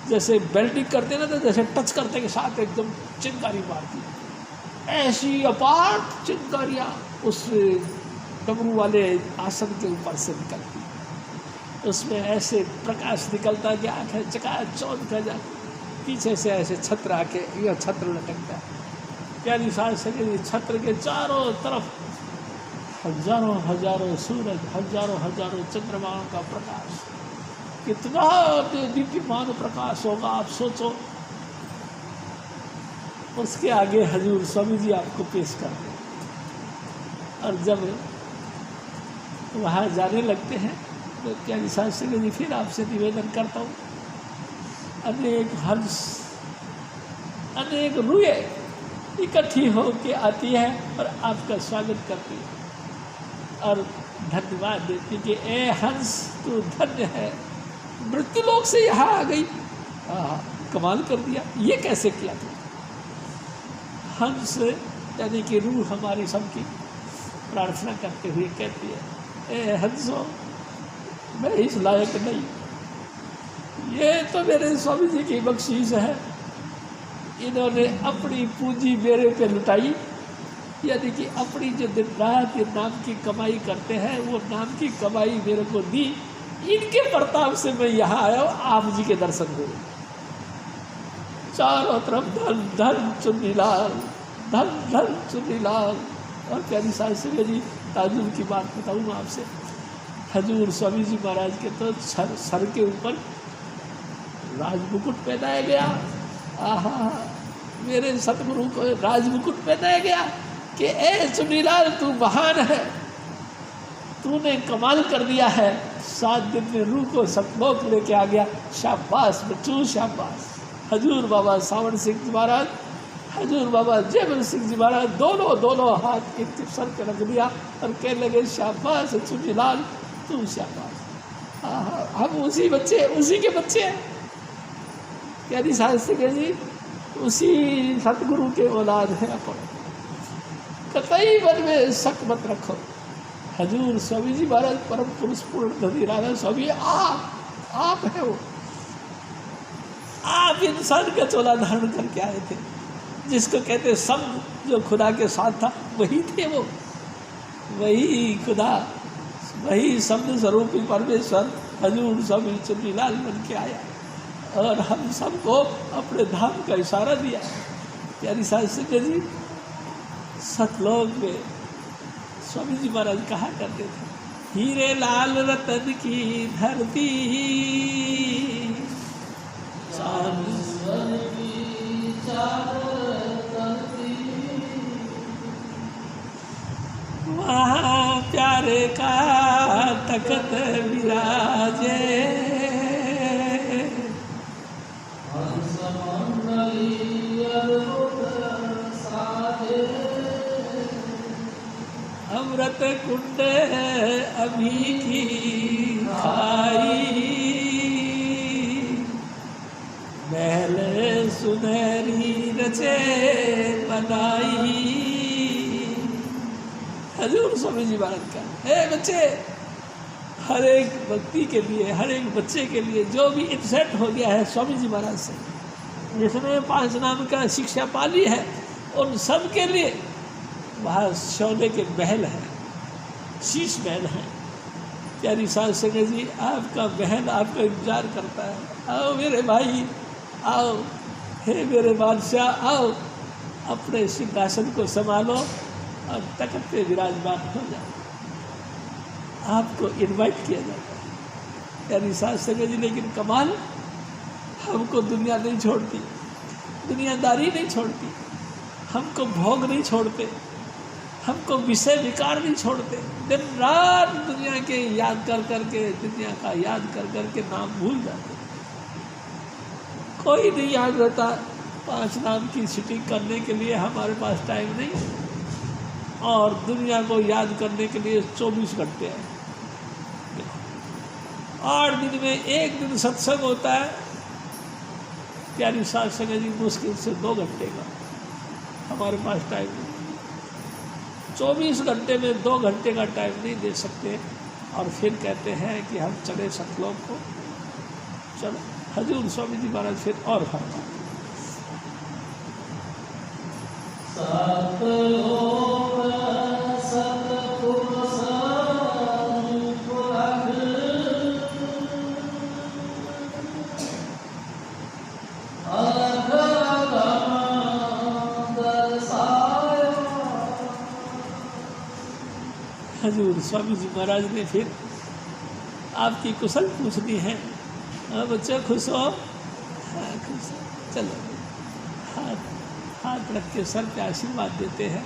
जैसे बेल्टिंग करते ना, तो जैसे टच करते के साथ एकदम चिंगारी मारती है, ऐसी अपार चिंगारियाँ उस डमरू वाले आसन के ऊपर से निकलती है। उसमें ऐसे प्रकाश निकलता है कि आँखें चकाचौंध कर जाती, पीछे से ऐसे छत्र आके यह छत्र लटकता है। प्यारी साहब संगत, छत्र के चारों तरफ हजारों हजारों सूरज, हजारों हजारों चंद्रमाओं का प्रकाश, कितना दीप्यमान प्रकाश होगा आप सोचो। उसके आगे हजूर स्वामी जी आपको पेश कर दें, और जब वहाँ जाने लगते हैं तो प्यारी साहब संगत जी, फिर आपसे निवेदन करता हूँ, अनेक हंस, अनेक रूहें इकट्ठी होके आती है और आपका स्वागत करती है और धन्यवाद देती कि ए हंस तू धन्य है, मृत्युलोक से यहाँ आ गई, कमाल कर दिया, ये कैसे किया तू। हंस यानी कि रूह हमारी सबकी प्रार्थना करते हुए कहती है, ए हंसो, मैं इस लायक नहीं, ये तो मेरे स्वामी जी की बख्शीश है, इन्होंने अपनी पूंजी मेरे पे लुटाई, यानी कि अपनी जो दिन रात ये नाम की कमाई करते हैं, वो नाम की कमाई मेरे को दी, इनके प्रताप से मैं यहाँ आया हूँ, आप जी के दर्शन हुए। चारों तरफ धन धन चुन्नीलाल, धन धन चुन्नीलाल। और प्यारी साहब संगत जी, ताजुब की बात बताऊँ आपसे, हजूर स्वामी जी महाराज के तो सर के ऊपर राजमुकुट पहनाया गया। आहा, मेरे सतगुरु को राजमुकुट पहनाया गया कि ए चुन्नीलाल, तू महान है, तूने कमाल कर दिया है, 7 दिन में रूह को सतलोक लेके आ गया, शाबाश बच्चू शाबाश। हजूर बाबा सावन सिंह जी महाराज, हजूर बाबा जयबल सिंह जी महाराज, दोनों हाथ एक सर पे रख दिया और कहने लगे, शाबाश चुन्नीलाल, तू शाबाश। हम उसी के बच्चे हैं, प्यारी साहब से जी उसी सतगुरु के औलाद है अपन, कतई मन में शक मत रखो। हजूर स्वामी जी महाराज परम पुरुष पूर्ण दधिराना स्वामी आप है वो, आप इंसान का चोला धारण करके आए थे, जिसको कहते शब्द जो खुदा के साथ था वही थे वो, वही खुदा, वही शब्द स्वरूपी परमेश्वर हजूर स्वामी चुन्नीलाल बन के आया और हम सबको अपने धाम का इशारा दिया। प्यारी साहब सिंह जी सतलोक में स्वामी जी महाराज कहा करते थे, हीरे लाल रतन की धरती चांदनी की चादर करती, वहाँ प्यारे का तखत विराजे, हंस मंडली अद्भुत साजे, अमृत कुंड अभी की खाई, महल सुनहरी रचे बनाई। हजूर स्वामी जी महाराज का है बच्चे, हर एक व्यक्ति के लिए, हर एक बच्चे के लिए जो भी इंसेट हो गया है स्वामी जी महाराज से, जिसने 5 नाम का शिक्षा पाली है, उन सब के लिए वहाँ सोने के महल हैं, शीश महल हैं। प्यारी साध संगत जी आपका महल आपका इंतजार करता है, आओ मेरे भाई आओ, हे मेरे बादशाह आओ, अपने सिंहासन को संभालो और तख्त पे विराजमान हो जाओ। आपको इनवाइट किया जाता है प्यारी साध संगत जी। लेकिन कमाल, हमको दुनिया नहीं छोड़ती, दुनियादारी नहीं छोड़ती, हमको भोग नहीं छोड़ते, हमको विषय विकार नहीं छोड़ते। दिन रात दुनिया के याद कर करके, दुनिया का याद कर करके नाम भूल जाते। कोई नहीं याद रहता 5 नाम की सिटिंग करने के लिए, हमारे पास टाइम नहीं, और दुनिया को याद करने के लिए 24 घंटे हैं। 8 दिन में 1 दिन सत्संग होता है। प्यारी साध संगत जी मुश्किल से 2 घंटे का हमारे पास टाइम नहीं। 24 घंटे में 2 घंटे का टाइम नहीं दे सकते, और फिर कहते हैं कि हम चले सतलोक को। चलो हजूर स्वामी जी महाराज फिर और फरमा, हजूर स्वामी जी महाराज ने फिर आपकी कुशल पूछनी है। हाँ बच्चे खुश हो? हाँ खुश हो। चलो हाथ रख के सर पे आशीर्वाद देते हैं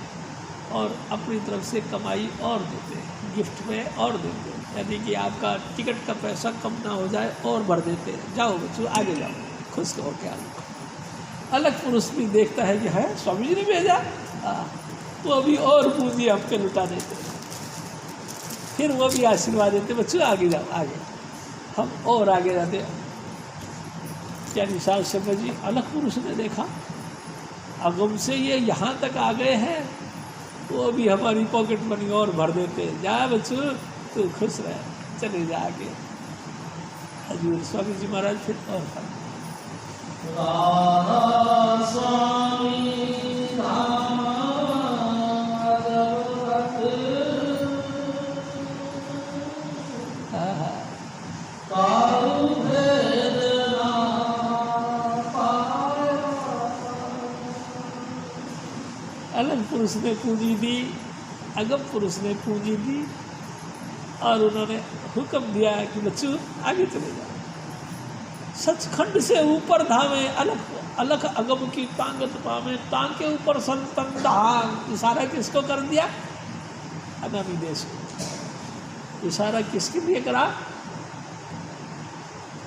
और अपनी तरफ से कमाई और देते हैं, गिफ्ट में और देते हैं, यानी कि आपका टिकट का पैसा कम ना हो जाए और भर देते हैं। जाओ बच्चों आगे जाओ, खुश हो क्या। अलग पुरुष भी देखता है कि है स्वामी जी ने भेजा, तो अभी और पूंजी आपके लुटा देते हैं, फिर वो भी आशीर्वाद देते, बच्चों आगे जाओ आगे, हम और आगे जाते। क्या निशान संगत जी अलग पुरुष ने देखा, अगम से ये यहाँ तक आ गए हैं, वो भी हमारी पॉकेट मनी और भर देते। जा बच्चों तू खुश रहे, चले जा आगे। हजूर स्वामी जी महाराज फिर और अलग पुरुष ने पूंजी दी, अगम पुरुष ने पूंजी दी, और उन्होंने हुक्म दिया कि बच्चों आगे चले जाओ। सचखंड से ऊपर धामे, अलग अलग अगम की तांगत पावे, तांग के ऊपर संतन धाम। इशारा किसको कर दिया? अनामी देश को। इशारा किसके लिए करा?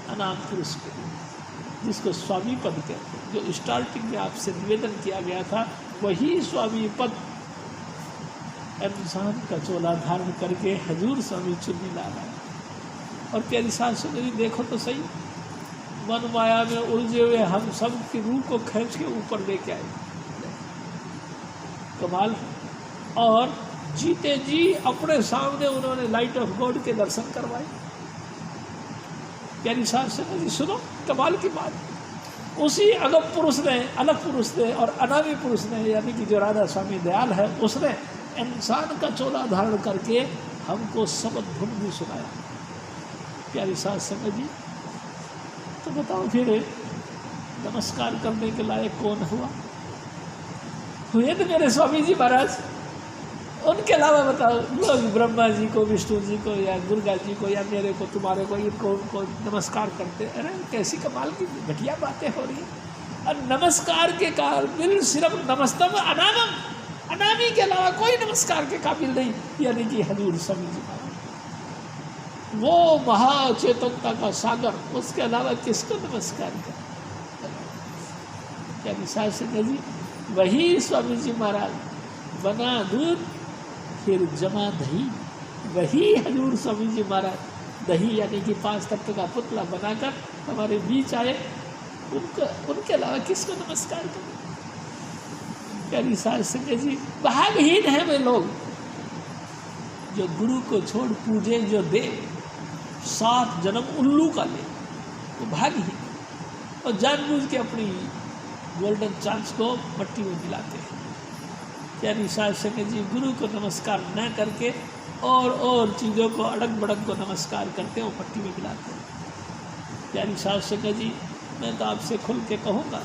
अनाम पुरुष के लिए, जिसको स्वामी पद कहते हैं। जो स्टार्टिंग में आपसे निवेदन किया गया था, वही स्वामी पद इंसान का चोला धारण करके हजूर स्वामी चुन्नी लाना। और प्यारी सास सुंदरी देखो तो सही, मन माया में उलझे हुए हम सब की रूह को खींच के ऊपर लेके आए। कमाल। और जीते जी अपने सामने उन्होंने लाइट ऑफ गॉड के दर्शन करवाए। यानी शास्त्र जी सुनो कमाल की बात, उसी अगम पुरुष ने, अलग पुरुष ने और अनामी पुरुष ने, यानी कि जो राधा स्वामी दयाल है, उसने इंसान का चोला धारण करके हमको सबक धुन भी सुनाया। प्यारी सास संगत जी, तो बताओ फिर नमस्कार करने के लायक कौन हुआ? हुए तो मेरे स्वामी जी महाराज। उनके अलावा बताओ, लोग ब्रह्मा जी को, विष्णु जी को या दुर्गा जी को या मेरे को, तुम्हारे को, इनको नमस्कार करते। अरे कैसी कमाल की घटिया बातें हो रही हैं। और नमस्कार के काबिल सिर्फ नमस्तम अनामम, अनामी के अलावा कोई नमस्कार के काबिल नहीं, यानी कि हजूर स्वामी जी महाराज। वो महाचेतनता का सागर, उसके अलावा किसको नमस्कार कर? क्या विशाल सिंह जी, वही स्वामी जी महाराज बना दूध फिर जमा दही, वही हजूर स्वामी जी महाराज दही यानी कि 5 तत्व का पुतला बनाकर हमारे बीच आए। उनके अलावा किसको नमस्कार करें? प्यारी सास संगत जी, भागहीन है वे लोग जो गुरु को छोड़ पूजे जो दे, 7 जन्म उल्लू का ले, वो भागहीन और जानबूझ के अपनी गोल्डन चांस को मट्टी में मिलाते हैं। यानी सास संगत जी, गुरु को नमस्कार न करके और चीज़ों को, अड़क बड़क को नमस्कार करते हैं, वो मट्टी में मिलाते हैं। यानी सास संगत जी, मैं तो आपसे खुल के कहूँगा,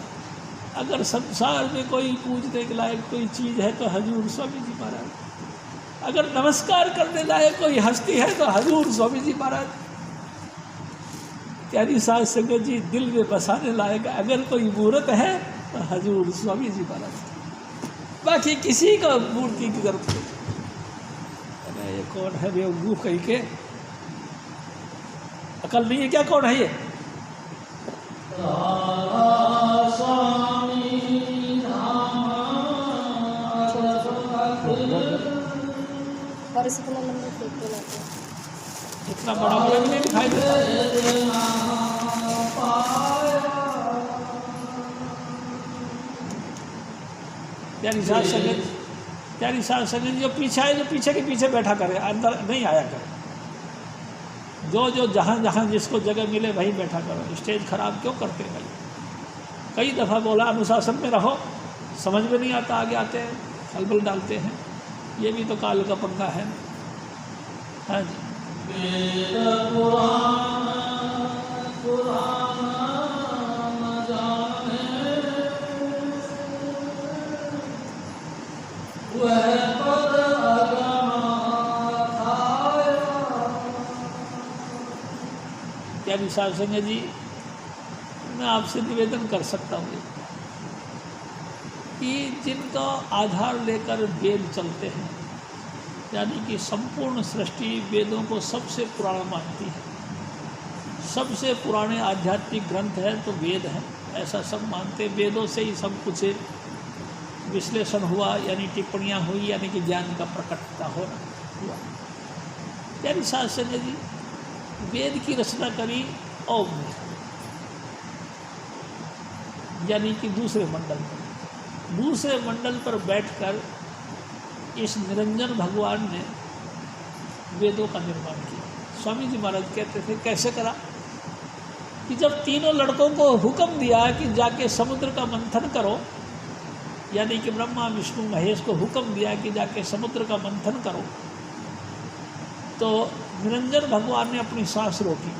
अगर संसार में कोई पूजने के लायक कोई चीज़ है तो हजूर स्वामी जी महाराज। अगर नमस्कार करने लायक कोई हस्ती है तो हजूर स्वामी जी महाराज। यानी सास संगत जी, दिल में बसाने लायक अगर कोई मूर्त है तो हजूर स्वामी जी महाराज, बाकी किसी का मूर्ति की जरूरत नहीं। अरे ये कौन है बेवकूफ कहीं के? अकल नहीं है क्या? कौन है ये? इतना बड़ा बड़ा नहीं दिखाई देता। यानी सास संगत जो पीछे है, जो पीछे के पीछे बैठा करे, अंदर नहीं आया करे। जो जहाँ जिसको जगह मिले वहीं बैठा करो। स्टेज खराब क्यों करते हैं भाई? कई दफ़ा बोला अनुशासन में रहो, समझ में नहीं आता, आगे आते हैं खलबल डालते हैं। ये भी तो काल का पंगा है। हाँ जी, क्या विशाल संजय जी, मैं आपसे निवेदन कर सकता हूँ कि जिनका आधार लेकर वेद चलते हैं, यानी कि संपूर्ण सृष्टि वेदों को सबसे पुराना मानती है, सबसे पुराने आध्यात्मिक ग्रंथ है तो वेद है, ऐसा सब मानते। वेदों से ही सब कुछ विश्लेषण हुआ, यानी टिप्पणियाँ हुई, यानी कि ज्ञान का प्रकटता हुआ। यानी संजय जी, वेद की रचना करी ओम ने, यानी कि दूसरे मंडल पर बैठकर इस निरंजन भगवान ने वेदों का निर्माण किया। स्वामी जी महाराज कहते थे कैसे करा कि जब तीनों लड़कों को हुक्म दिया कि जाके समुद्र का मंथन करो, यानी कि ब्रह्मा विष्णु महेश को हुक्म दिया कि जाके समुद्र का मंथन करो, तो निरंजन भगवान ने अपनी सांस रोकी,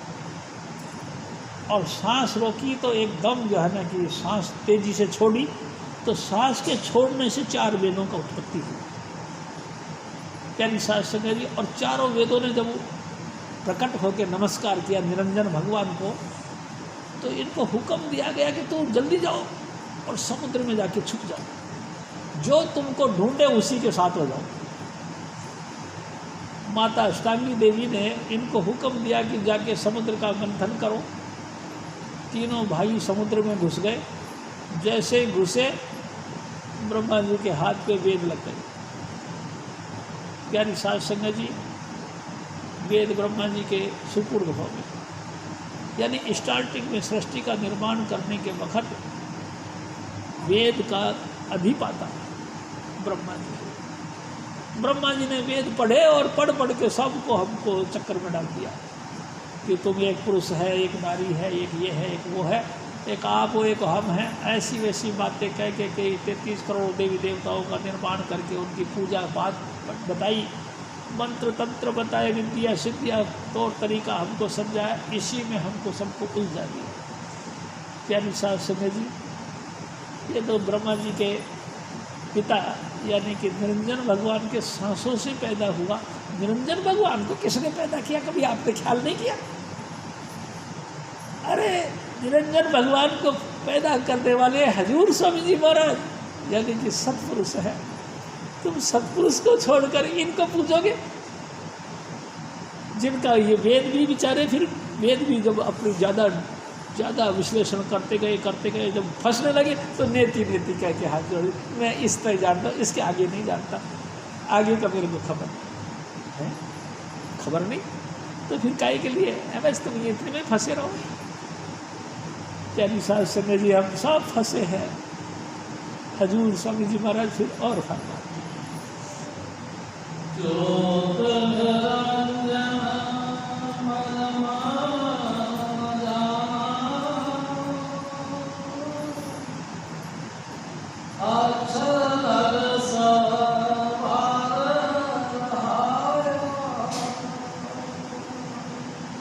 और सांस रोकी तो एकदम जो है ना कि सांस तेजी से छोड़ी, तो सांस के छोड़ने से 4 वेदों का उत्पत्ति हुई। यानी शास्त्र जी, और चारों वेदों ने जब प्रकट होकर नमस्कार किया निरंजन भगवान को, तो इनको हुक्म दिया गया कि तुम जल्दी जाओ और समुद्र में जाके छुप जाओ, जो तुमको ढूंढे उसी के साथ हो जाओ। माता अष्टांगी देवी ने इनको हुक्म दिया कि जाके समुद्र का मंथन करो। तीनों भाई समुद्र में घुस गए। जैसे घुसे, ब्रह्मा जी के हाथ पे वेद लग गए। प्यारी सास संगत जी, वेद ब्रह्मा जी के सुपुर्द हो गए। यानी स्टार्टिंग में सृष्टि का निर्माण करने के वक्त वेद का अधिपाता ब्रह्मा जी ने वेद पढ़े और पढ़ के सबको हमको चक्कर में डाल दिया कि तुम एक पुरुष है, एक नारी है, एक ये है, एक वो है, एक आप हो, एक हम हैं, ऐसी वैसी बातें कह के 33 करोड़ देवी देवताओं का निर्माण करके उनकी पूजा पाठ बताई, मंत्र तंत्र बताए, विद्या सिद्धियाँ तौर तरीका हमको समझाया, इसी में हमको सबको उलझा दिया। प्यारी साहब समय जी, ये तो ब्रह्मा जी के पिता यानी कि निरंजन भगवान के सांसों से पैदा हुआ। निरंजन भगवान को किसने पैदा किया, कभी आपने ख्याल नहीं किया? अरे निरंजन भगवान को पैदा करने वाले हजूर स्वामी जी महाराज यानी कि सत्पुरुष है। तुम सत्पुरुष को छोड़कर इनको पूछोगे, जिनका ये वेद भी बेचारे, फिर वेद भी जब अपनी ज़्यादा विश्लेषण करते गए जब फंसने लगे तो नेति कह के हाथ जोड़ी, मैं इस तरह जानता हूँ, इसके आगे नहीं जानता, आगे का मेरे को खबर है, खबर नहीं तो फिर काहे के लिए बस तुम ये इतने में फंसे रहो। प्यारी साहब समय जी, हम सब फंसे हैं। हजूर स्वामी जी महाराज फिर और फरमा,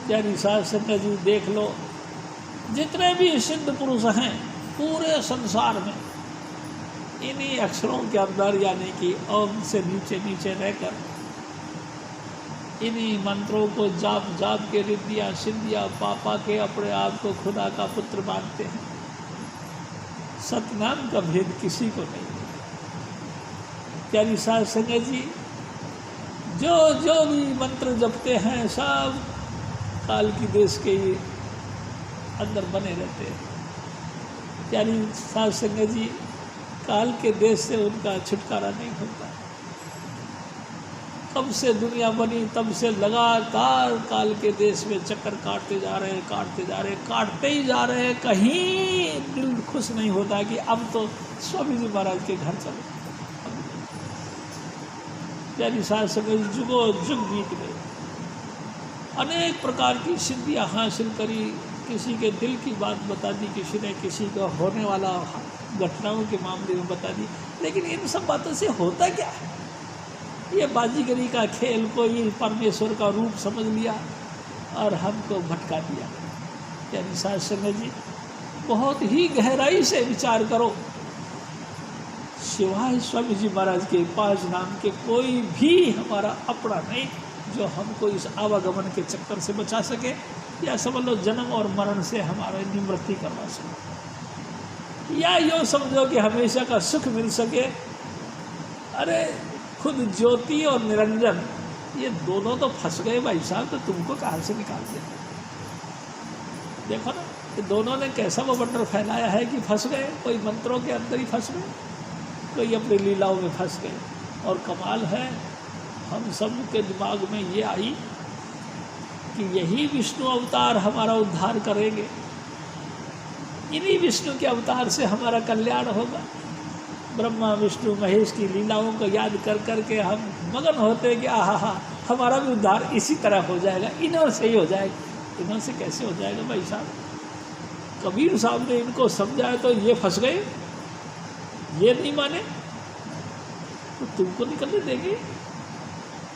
प्यारी साहब समय जी देख लो, जितने भी सिद्ध पुरुष हैं पूरे संसार में, इन्हीं अक्षरों के अंदर यानी कि ओम से नीचे रहकर इन्हीं मंत्रों को जाप के रिद्धियाँ सिद्धियाँ पापा के अपने आप को खुदा का पुत्र मानते हैं। सतनाम का भेद किसी को नहीं। प्यारी साध संगत जी, जो भी मंत्र जपते हैं सब काल की देश के अंदर बने रहते हैं। प्यारी साध संगत जी, काल के देश से उनका छुटकारा नहीं होता। कब से दुनिया बनी तब से लगातार काल के देश में चक्कर काटते जा रहे हैं, काटते ही जा रहे हैं। कहीं दिल खुश नहीं होता कि अब तो स्वामी जी महाराज के घर चले। प्यारी साध संगत, जुगों जुग बीत गए, अनेक प्रकार की सिद्धियाँ हासिल करी, किसी के दिल की बात बता दी, किसी ने किसी का होने वाला घटनाओं के मामले में बता दी। लेकिन इन सब बातों से होता क्या है? ये बाजीगरी का खेल को ये परमेश्वर का रूप समझ लिया और हमको भटका दिया। यानी साध संगत जी, बहुत ही गहराई से विचार करो। सिवाय स्वामी जी महाराज के 5 नाम के कोई भी हमारा अपना नहीं जो हमको इस आवागमन के चक्कर से बचा सके, या समझ लो जन्म और मरण से हमारा निवृत्ति करवा सके, या यूँ समझो कि हमेशा का सुख मिल सके। अरे खुद ज्योति और निरंजन ये दोनों तो फंस गए भाई साहब, तो तुमको कहाँ से निकाल दिया? देखो ना, ये दोनों ने कैसा वो बंडर फैलाया है कि फंस गए। कोई मंत्रों के अंदर ही फंस गए, कोई अपनी लीलाओं में फंस गए। और कमाल है, हम सब के दिमाग में ये आई कि यही विष्णु अवतार हमारा उद्धार करेंगे, इन्हीं विष्णु के अवतार से हमारा कल्याण होगा। ब्रह्मा विष्णु महेश की लीलाओं को याद कर कर के हम मगन होते हैं कि आहा हमारा भी उद्धार इसी तरह हो जाएगा, इन्हों से ही हो जाएगा। इन्हों से कैसे हो जाएगा भाई साहब? कबीर साहब ने इनको समझाया तो ये फंस गए, ये नहीं माने तो तुमको निकलने देंगे?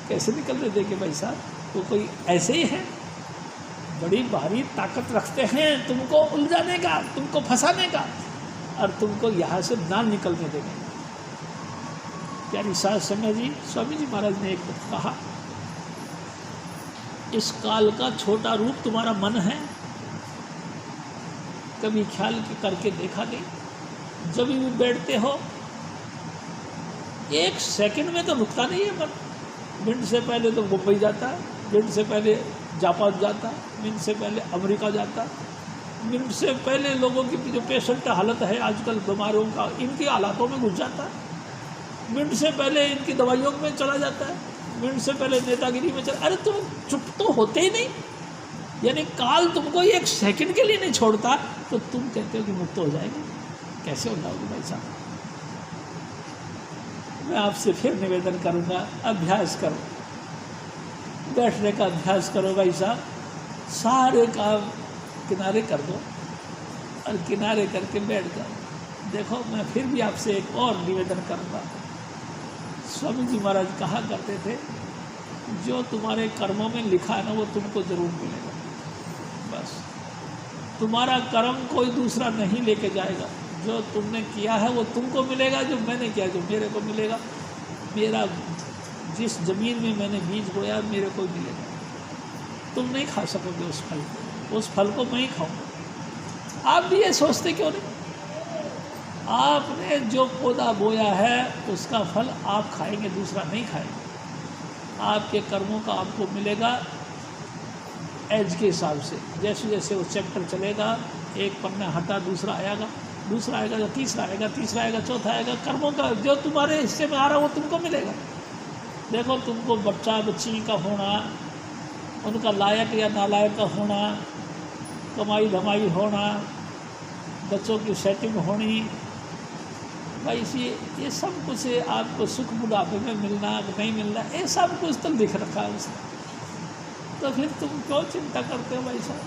कैसे निकलने देंगे भाई साहब? तो कोई ऐसे ही है, बड़ी भारी ताकत रखते हैं तुमको उलझाने का, तुमको फंसाने का, और तुमको यहाँ से ना निकलने देंगे। प्यारी साध संगत जी, स्वामी जी महाराज ने एक कहा, इस काल का छोटा रूप तुम्हारा मन है, कभी ख्याल करके देखा नहीं? जब भी बैठते हो 1 सेकंड में तो रुकता नहीं है मन। मिनट से पहले तो मुंबई जाता, मिनट से पहले जापान जाता, मिनट से पहले अमेरिका जाता, मिनट से पहले लोगों की जो पेशेंट हालत है आजकल बीमारियों का, इनकी हालातों में घुस जाता है, मिनट से पहले इनकी दवाइयों में चला जाता है, मिनट से पहले नेतागिरी में चला। अरे तुम चुप तो होते ही नहीं, यानी काल तुमको एक सेकंड के लिए नहीं छोड़ता, तो तुम कहते हो कि मुक्त हो जाएंगे, कैसे हो जाओगे भाई साहब? मैं आपसे फिर निवेदन करूंगा, अभ्यास करो, बैठने का अभ्यास करो भाई साहब, सारे काम किनारे कर दो और किनारे करके बैठ जाओ। देखो, मैं फिर भी आपसे एक और निवेदन करूंगा। स्वामी जी महाराज कहा करते थे, जो तुम्हारे कर्मों में लिखा है ना, वो तुमको जरूर मिलेगा। बस तुम्हारा कर्म कोई दूसरा नहीं लेके जाएगा। जो तुमने किया है वो तुमको मिलेगा, जो मैंने किया जो मेरे को मिलेगा। मेरा जिस ज़मीन में मैंने बीज बोया मेरे को मिलेगा। तुम नहीं खा सकोगे उस फल को, उस फल को मैं ही खाऊंगा। आप भी ये सोचते क्यों नहीं? आपने जो पौधा बोया है उसका फल आप खाएंगे, दूसरा नहीं खाएंगे। आपके कर्मों का आपको मिलेगा एज के हिसाब से। जैसे जैसे वो चैप्टर चलेगा, एक पन्ना हटा दूसरा आएगा, दूसरा आएगा तो तीसरा आएगा, तीसरा आएगा, चौथा आएगा। कर्मों का जो तुम्हारे हिस्से में आ रहा है वो तुमको मिलेगा। देखो, तुमको बच्चा बच्ची का होना, उनका लायक या नालायक का होना, कमाई धमाई होना, बच्चों की सेटिंग होनी, भाई ये सब कुछ आपको सुख बुढ़ापे में मिलना नहीं मिलना, ये सब कुछ तो लिख रखा है उसने। तो फिर तुम क्यों चिंता करते हो भाई साहब?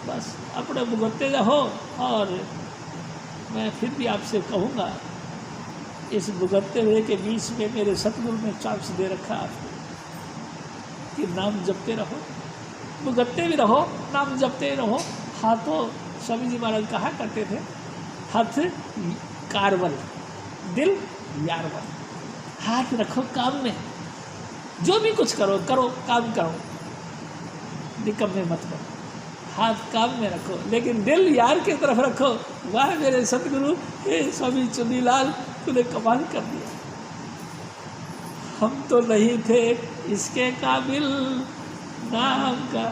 बस अपने भुगतते रहो। और मैं फिर भी आपसे कहूँगा, इस भुगतते हुए के बीच में मेरे सतगुरु ने चांस दे रखा है आपको कि नाम जपते रहो, भुगतते भी रहो, नाम जपते रहो। हाथों, स्वामी जी महाराज कहा करते थे, हाथ कारबल, दिल यारबल। हाथ रखो काम में, जो भी कुछ करो करो, काम करो, निकम्मे मत करो। हाथ काम में रखो, लेकिन दिल यार की तरफ रखो। वाह मेरे सतगुरु, हे स्वामी चुनीलाल, तूने कमाल कर दिया। हम तो नहीं थे इसके काबिल, नाम का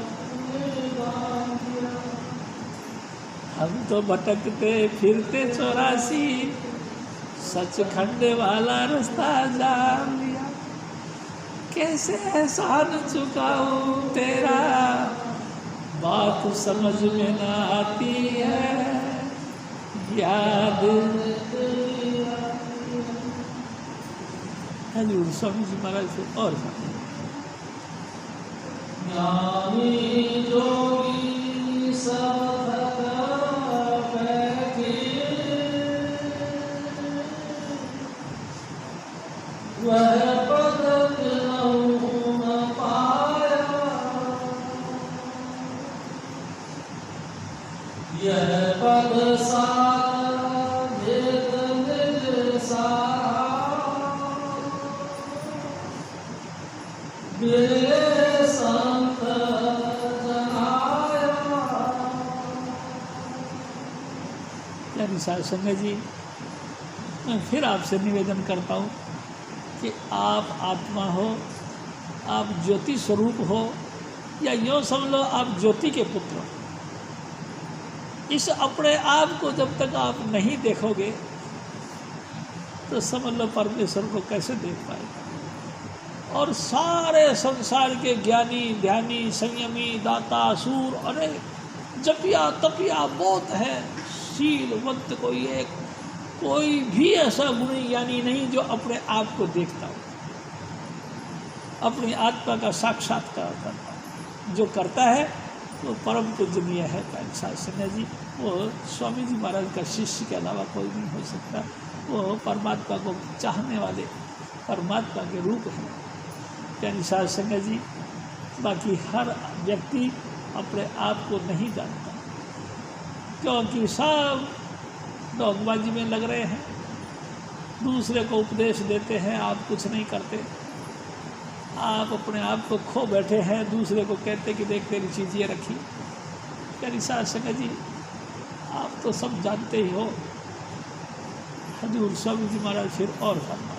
हम तो भटकते फिरते 84, सचखंड वाला रास्ता जान लिया। कैसे एहसान चुकाऊं तेरा, बात समझ में ना आती है, याद हजूर स्वामी जी महाराज से। और ज्ञानी जोगी सब बैठे, वह पद न पाया, यह पद साधे निज सारा, मिले संत जनाया। प्यारी साध संगत जी, मैं फिर आपसे निवेदन करता हूँ कि आप आत्मा हो, आप ज्योति स्वरूप हो, या यूँ समझ लो आप ज्योति के पुत्र हो। इस अपने आप को जब तक आप नहीं देखोगे तो समझ लो परमेश्वर को कैसे देख पाएगा। और सारे संसार के ज्ञानी ध्यानी संयमी दाता सूर, अरे जपिया तपिया बहुत है, शीलवंत कोई भी ऐसा गुणी ज्ञानी नहीं जो अपने आप को देखता हो, अपनी आत्मा का साक्षात्कार करता हो। जो करता है वो परम पूजनीय है। साधु जी, वो स्वामी जी महाराज का शिष्य के अलावा कोई नहीं हो सकता। वो परमात्मा को चाहने वाले परमात्मा के रूप हैं। यानी साधु संगत जी, बाकी हर व्यक्ति अपने आप को नहीं जानता, क्योंकि सब डॉगबाजी में लग रहे हैं, दूसरे को उपदेश देते हैं, आप कुछ नहीं करते। आप अपने आप को खो बैठे हैं, दूसरे को कहते कि देख तेरी चीज़ ये रखी। यानी साधु संगत जी, आप तो सब जानते ही हो। हजूर स्वामी जी महाराज फिर और फरमा,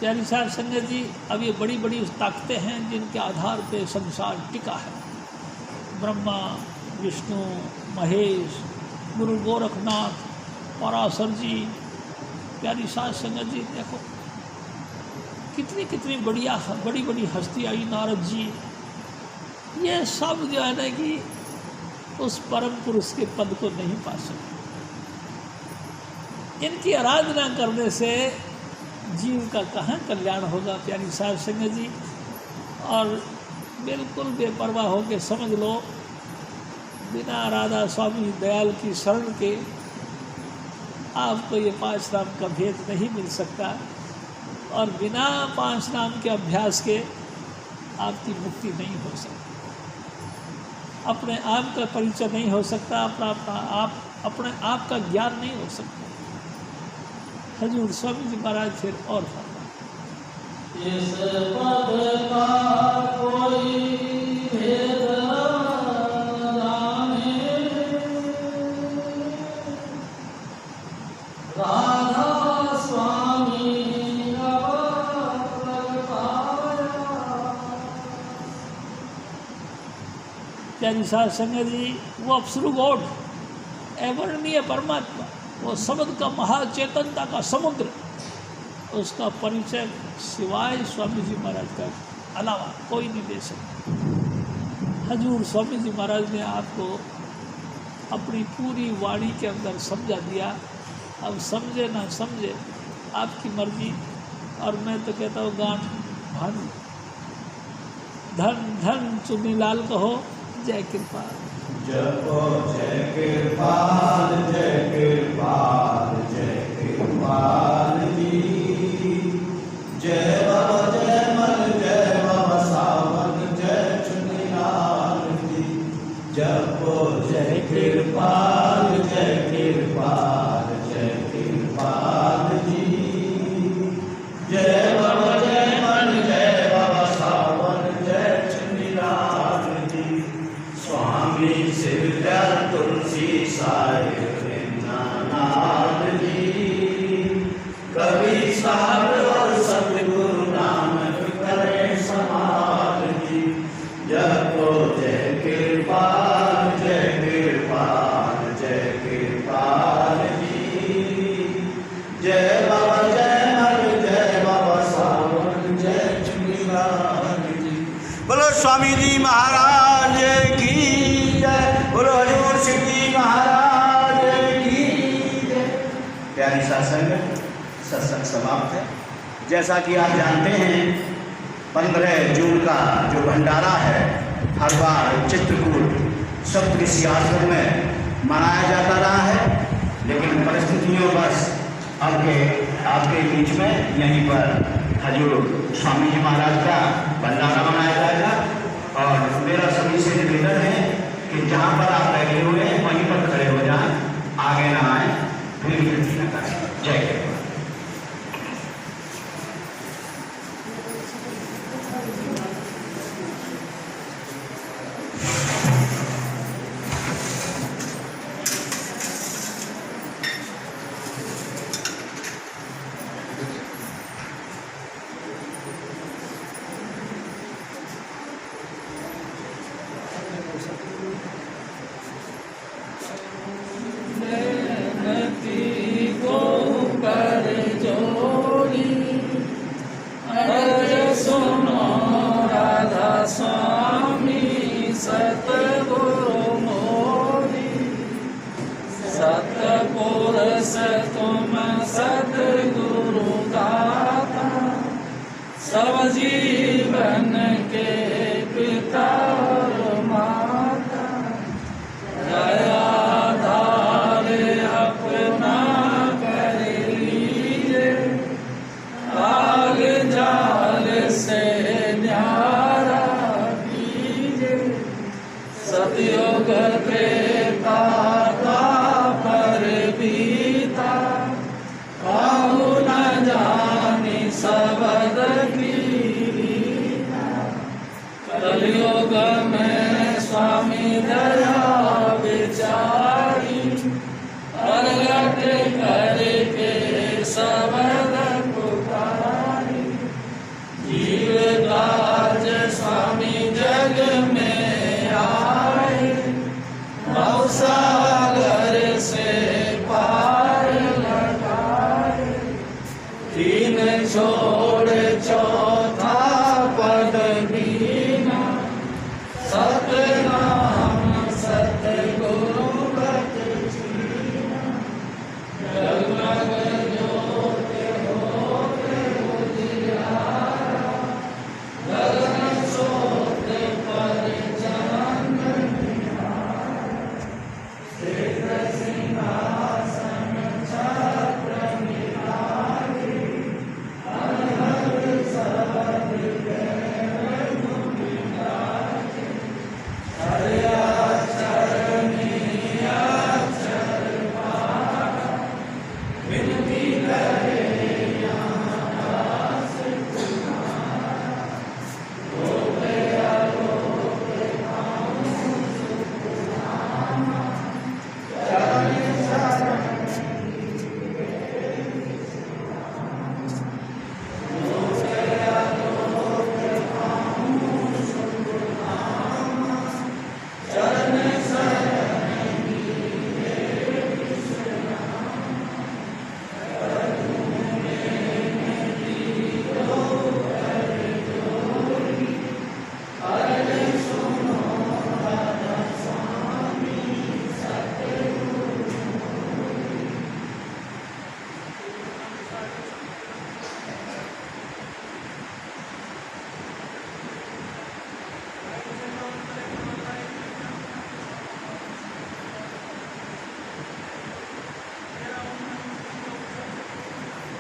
प्यारी साहब संगत जी, अब ये बड़ी बड़ी ताकतें हैं जिनके आधार पे संसार टिका है। ब्रह्मा, विष्णु, महेश, गुरु गोरखनाथ, पराशर जी, प्यारी साहब संगत जी, देखो कितनी कितनी बड़ी बड़ी हस्ती आई, नारद जी, ये सब जो है ना कि उस परम पुरुष के पद को नहीं पा सकते। इनकी आराधना करने से जीव का कहाँ कल्याण होगा प्यारी साहब संगत जी। और बिल्कुल बेपरवाह हो के समझ लो, बिना राधा स्वामी दयाल की शरण के आपको ये 5 नाम का भेद नहीं मिल सकता, और बिना 5 नाम के अभ्यास के आपकी मुक्ति नहीं हो सकती। अपने आप का परिचय नहीं हो सकता, अपने आप का ज्ञान नहीं हो सकता। हजूर स्वामी जी महाराज फिर और फरमाते, इस पद का कोई भेद जाने, राधा स्वामी प्यारी साहब संगत जी, वो अप्सरू गॉड, अवर्णनीय परमात्मा, वो शब्द का महाचेतनता का समुद्र, उसका परिचय सिवाय स्वामी जी महाराज का अलावा कोई नहीं दे सकता। हजूर स्वामी जी महाराज ने आपको अपनी पूरी वाणी के अंदर समझा दिया। अब समझे ना समझे आपकी मर्जी। और मैं तो कहता हूँ गान भानु धन धन चुनीलाल कहो, जय कृपाल। जपो जय कृपाल, जय कृपाल, जय कृपाल जी। जय बाबा जय मल, जय बाबा सावन, जय चुनीलाल जी। जपो जय कृपाल, जय कृपाल, जय कृपाल जी। जय बाबा जय मल, जय बाबा सावन, जय चुनीलाल जी। स्वामी सिरदर तुलसी साहिब नाथ जी। कवि साहब और सतगुरु नानक करे समाज जी। जपो जय कृपाल, जय कृपाल, जय कृपाल जी। जय बाबा जय मल, जय बाबा सावन, जय चुनीलाल जी। बोलो स्वामी जी महाराज की जय, बोलो हजूर सिंह जी महाराज की जय। प्यारी सत्संग समाप्त है। जैसा कि आप जानते हैं 15 जून का जो भंडारा है हर बार चित्रकूट सप्तऋषि आश्रम में मनाया जाता रहा है, लेकिन परिस्थितियों बस आपके बीच में यहीं पर हजूर स्वामी जी महाराज का भंडारा मनाया जाएगा। और मेरा सभी से निवेदन है कि जहाँ पर आप बैठे हुए हैं वहीं पर खड़े हो जाएं, आगे ना आए, भीड़ इकट्ठी न करें। जय कृष्ण। जीवन के पिता और माता, दया धारे अपना कर लीजिए, आग जाल से न्यारा कीजिए। सतयुग त्रेता द्वापर बीता, काहू न जानी सबद की कलयुग में स्वामी दया विचारी, प्रगट करके सबद पुकारी। तीन छोड़